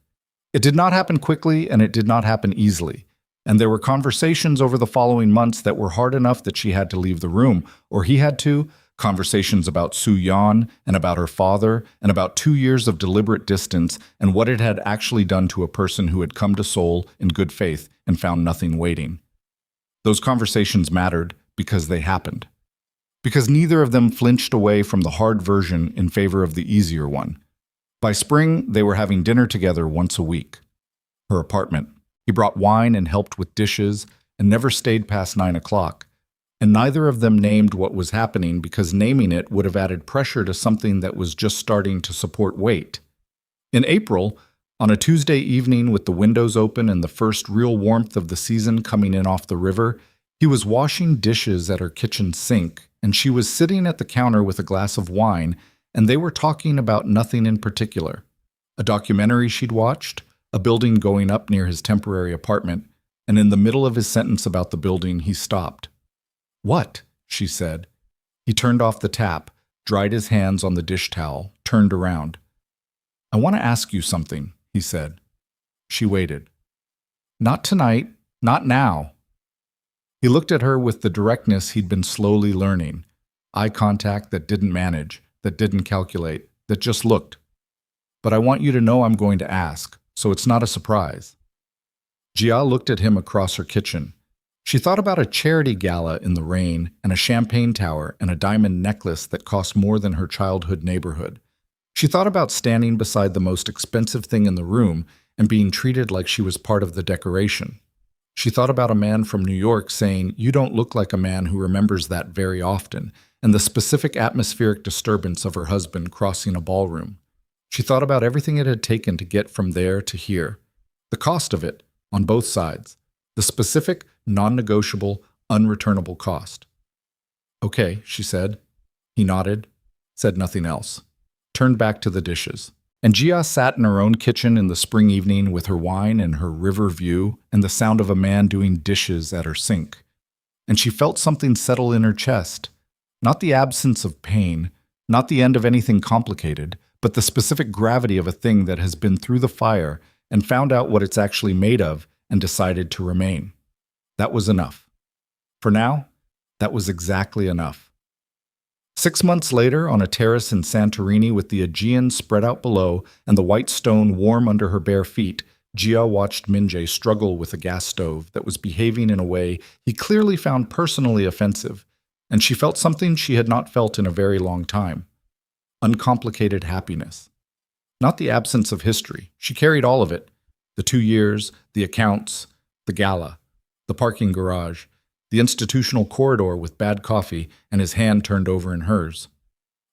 It did not happen quickly, and it did not happen easily. And there were conversations over the following months that were hard enough that she had to leave the room, or he had to. Conversations about Soo-yeon and about her father, and about 2 years of deliberate distance and what it had actually done to a person who had come to Seoul in good faith and found nothing waiting. Those conversations mattered because they happened. Because neither of them flinched away from the hard version in favor of the easier one. By spring, they were having dinner together once a week. Her apartment. He brought wine and helped with dishes and never stayed past 9 o'clock. And neither of them named what was happening because naming it would have added pressure to something that was just starting to support weight. In April, on a Tuesday evening with the windows open and the first real warmth of the season coming in off the river, he was washing dishes at her kitchen sink, and she was sitting at the counter with a glass of wine, and they were talking about nothing in particular. A documentary she'd watched, a building going up near his temporary apartment, and in the middle of his sentence about the building, he stopped. "What?" she said. He turned off the tap, dried his hands on the dish towel, turned around. "I want to ask you something," he said. She waited. "Not tonight, not now." He looked at her with the directness he'd been slowly learning. Eye contact that didn't manage, that didn't calculate, that just looked. "But I want you to know I'm going to ask, so it's not a surprise." Jia looked at him across her kitchen. She thought about a charity gala in the rain and a champagne tower and a diamond necklace that cost more than her childhood neighborhood. She thought about standing beside the most expensive thing in the room and being treated like she was part of the decoration. She thought about a man from New York saying, "You don't look like a man who remembers that very often," and the specific atmospheric disturbance of her husband crossing a ballroom. She thought about everything it had taken to get from there to here. The cost of it, on both sides. The specific, non-negotiable, unreturnable cost. "Okay," she said. He nodded, said nothing else, turned back to the dishes. And Jia sat in her own kitchen in the spring evening with her wine and her river view and the sound of a man doing dishes at her sink. And she felt something settle in her chest. Not the absence of pain, not the end of anything complicated, but the specific gravity of a thing that has been through the fire and found out what it's actually made of and decided to remain. That was enough. For now, that was exactly enough. 6 months later, on a terrace in Santorini with the Aegean spread out below and the white stone warm under her bare feet, Jia watched Min-jae struggle with a gas stove that was behaving in a way he clearly found personally offensive, and she felt something she had not felt in a very long time. Uncomplicated happiness. Not the absence of history. She carried all of it. The 2 years, the accounts, the gala, the parking garage, the institutional corridor with bad coffee, and his hand turned over in hers.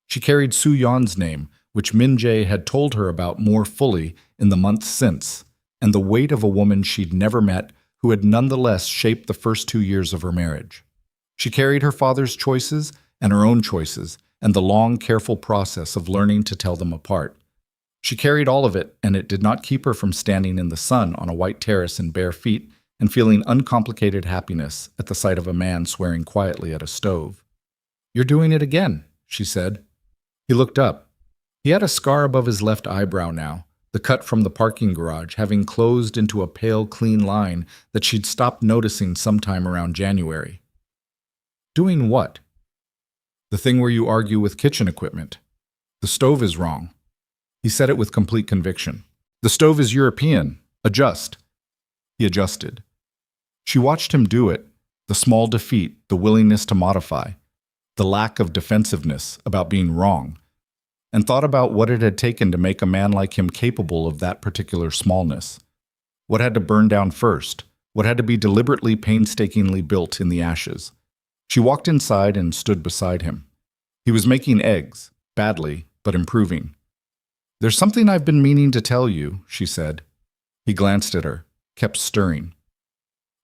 She carried Soo-yeon's name, which Min-jae had told her about more fully in the months since, and the weight of a woman she'd never met who had nonetheless shaped the first 2 years of her marriage. She carried her father's choices and her own choices, and the long, careful process of learning to tell them apart. She carried all of it, and it did not keep her from standing in the sun on a white terrace in bare feet and feeling uncomplicated happiness at the sight of a man swearing quietly at a stove. "You're doing it again," she said. He looked up. He had a scar above his left eyebrow now, the cut from the parking garage having closed into a pale, clean line that she'd stopped noticing sometime around January. "Doing what?" "The thing where you argue with kitchen equipment. The stove is wrong." He said it with complete conviction. "The stove is European. Adjust." He adjusted. She watched him do it, the small defeat, the willingness to modify, the lack of defensiveness about being wrong. and thought about what it had taken to make a man like him capable of that particular smallness. What had to burn down first? What had to be deliberately, painstakingly built in the ashes? She walked inside and stood beside him. He was making eggs, badly, but improving. "There's something I've been meaning to tell you," she said. He glanced at her, kept stirring.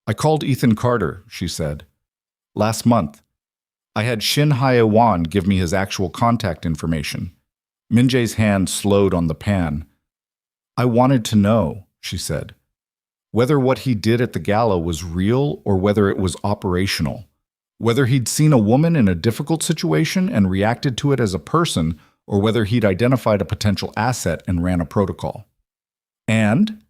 "I called Ethan Carter," she said. "Last month. I had Shin Hae-won give me his actual contact information." Min-jae's hand slowed on the pan. "I wanted to know," she said, "whether what he did at the gala was real or whether it was operational. Whether he'd seen a woman in a difficult situation and reacted to it as a person, or whether he'd identified a potential asset and ran a protocol." "And?"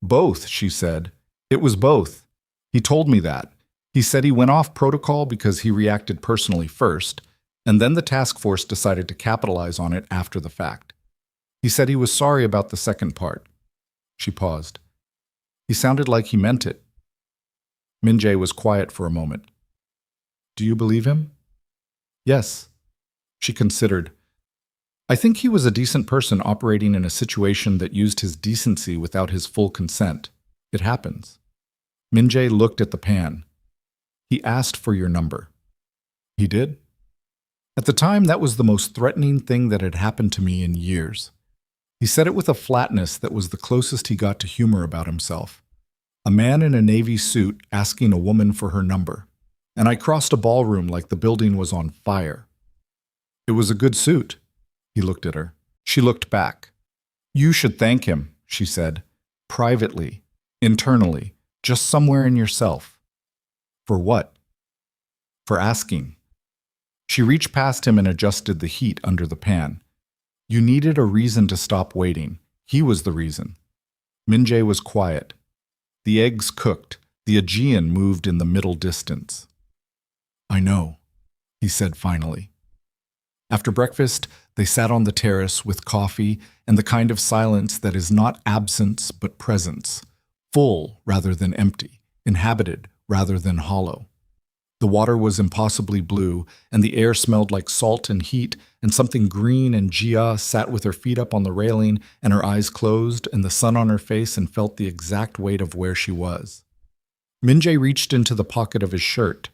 "Both," she said. "It was both. He told me that. He said he went off protocol because he reacted personally first, and then the task force decided to capitalize on it after the fact. He said he was sorry about the second part." She paused. "He sounded like he meant it." Min-jae was quiet for a moment. "Do you believe him?" "Yes." She considered. "I think he was a decent person operating in a situation that used his decency without his full consent. It happens." Min-jae looked at the pan. "He asked for your number." "He did?" "At the time, that was the most threatening thing that had happened to me in years." He said it with a flatness that was the closest he got to humor about himself. A man in a navy suit asking a woman for her number. And I crossed a ballroom like the building was on fire. "It was a good suit." He looked at her. She looked back. "You should thank him," she said. "Privately, internally, just somewhere in yourself." "For what?" "For asking." She reached past him and adjusted the heat under the pan. "You needed a reason to stop waiting. He was the reason." Min-jae was quiet. The eggs cooked. The Aegean moved in the middle distance. "I know," he said finally. After breakfast, they sat on the terrace with coffee and the kind of silence that is not absence but presence, full rather than empty, inhabited rather than hollow. The water was impossibly blue, and the air smelled like salt and heat, and something green, and Jia sat with her feet up on the railing and her eyes closed and the sun on her face and felt the exact weight of where she was. Min-jae reached into the pocket of his shirt.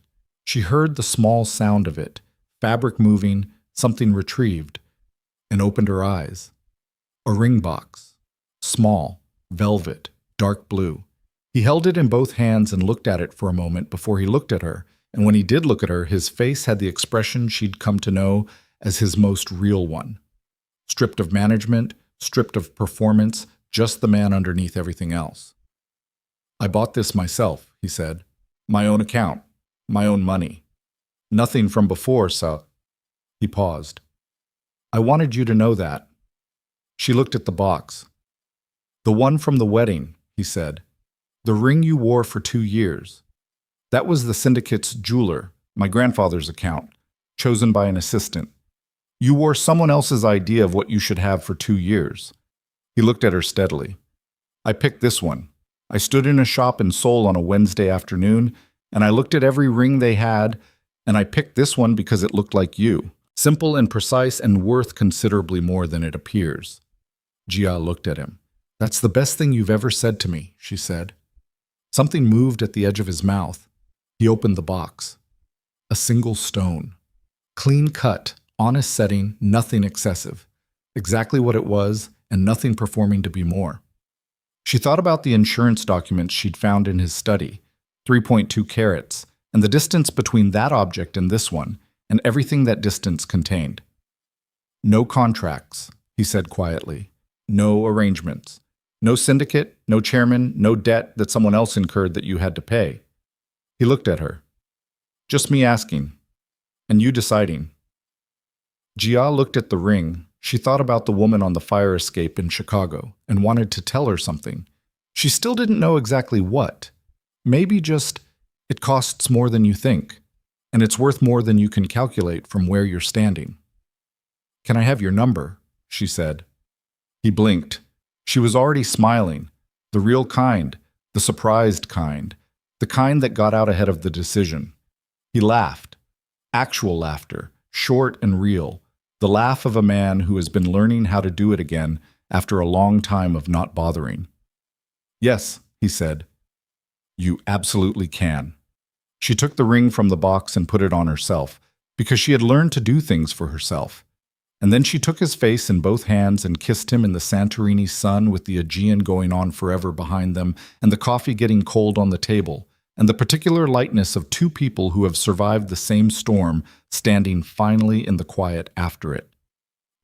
She heard the small sound of it, fabric moving, something retrieved, and opened her eyes. A ring box. Small, velvet, dark blue. He held it in both hands and looked at it for a moment before he looked at her, and when he did look at her, his face had the expression she'd come to know as his most real one. Stripped of management, stripped of performance, just the man underneath everything else. "I bought this myself," he said. "My own account, my own money. Nothing from before, so..." He paused. "I wanted you to know that." She looked at the box. "The one from the wedding," he said. "The ring you wore for 2 years. That was the syndicate's jeweler, my grandfather's account, chosen by an assistant. You wore someone else's idea of what you should have for 2 years." He looked at her steadily. "I picked this one. I stood in a shop in Seoul on a Wednesday afternoon, and I looked at every ring they had, and I picked this one because it looked like you. Simple and precise and worth considerably more than it appears." Jia looked at him. "That's the best thing you've ever said to me," she said. Something moved at the edge of his mouth. He opened the box. A single stone. Clean cut, honest setting, nothing excessive. Exactly what it was, and nothing performing to be more. She thought about the insurance documents she'd found in his study, 3.2 carats, and the distance between that object and this one, and everything that distance contained. "No contracts," he said quietly. "No arrangements. No syndicate, no chairman, no debt that someone else incurred that you had to pay." He looked at her. "Just me asking. And you deciding." Jia looked at the ring. She thought about the woman on the fire escape in Chicago and wanted to tell her something. She still didn't know exactly what. Maybe just, "It costs more than you think, and it's worth more than you can calculate from where you're standing." "Can I have your number?" she said. He blinked. She was already smiling. The real kind, the surprised kind, the kind that got out ahead of the decision. He laughed. Actual laughter, short and real, The laugh of a man who has been learning how to do it again after a long time of not bothering. "Yes," he said, "you absolutely can." She took the ring from the box and put it on herself, because she had learned to do things for herself. And then she took his face in both hands and kissed him in the Santorini sun, with the Aegean going on forever behind them, and the coffee getting cold on the table, and the particular lightness of two people who have survived the same storm standing finally in the quiet after it.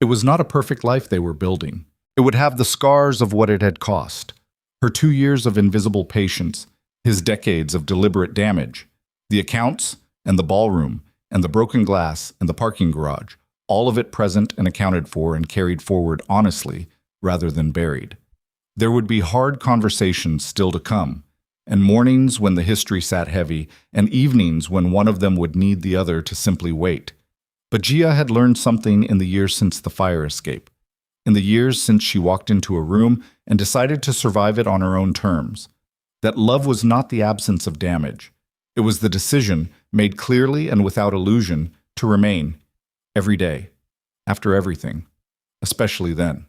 It was not a perfect life they were building. It would have the scars of what it had cost. Her 2 years of invisible patience, his decades of deliberate damage, the accounts and the ballroom and the broken glass and the parking garage, all of it present and accounted for and carried forward honestly rather than buried. There would be hard conversations still to come, and mornings when the history sat heavy, and evenings when one of them would need the other to simply wait. But Gia had learned something in the years since the fire escape, in the years since she walked into a room and decided to survive it on her own terms, that love was not the absence of damage. It was the decision, made clearly and without illusion, to remain, every day, after everything, especially then.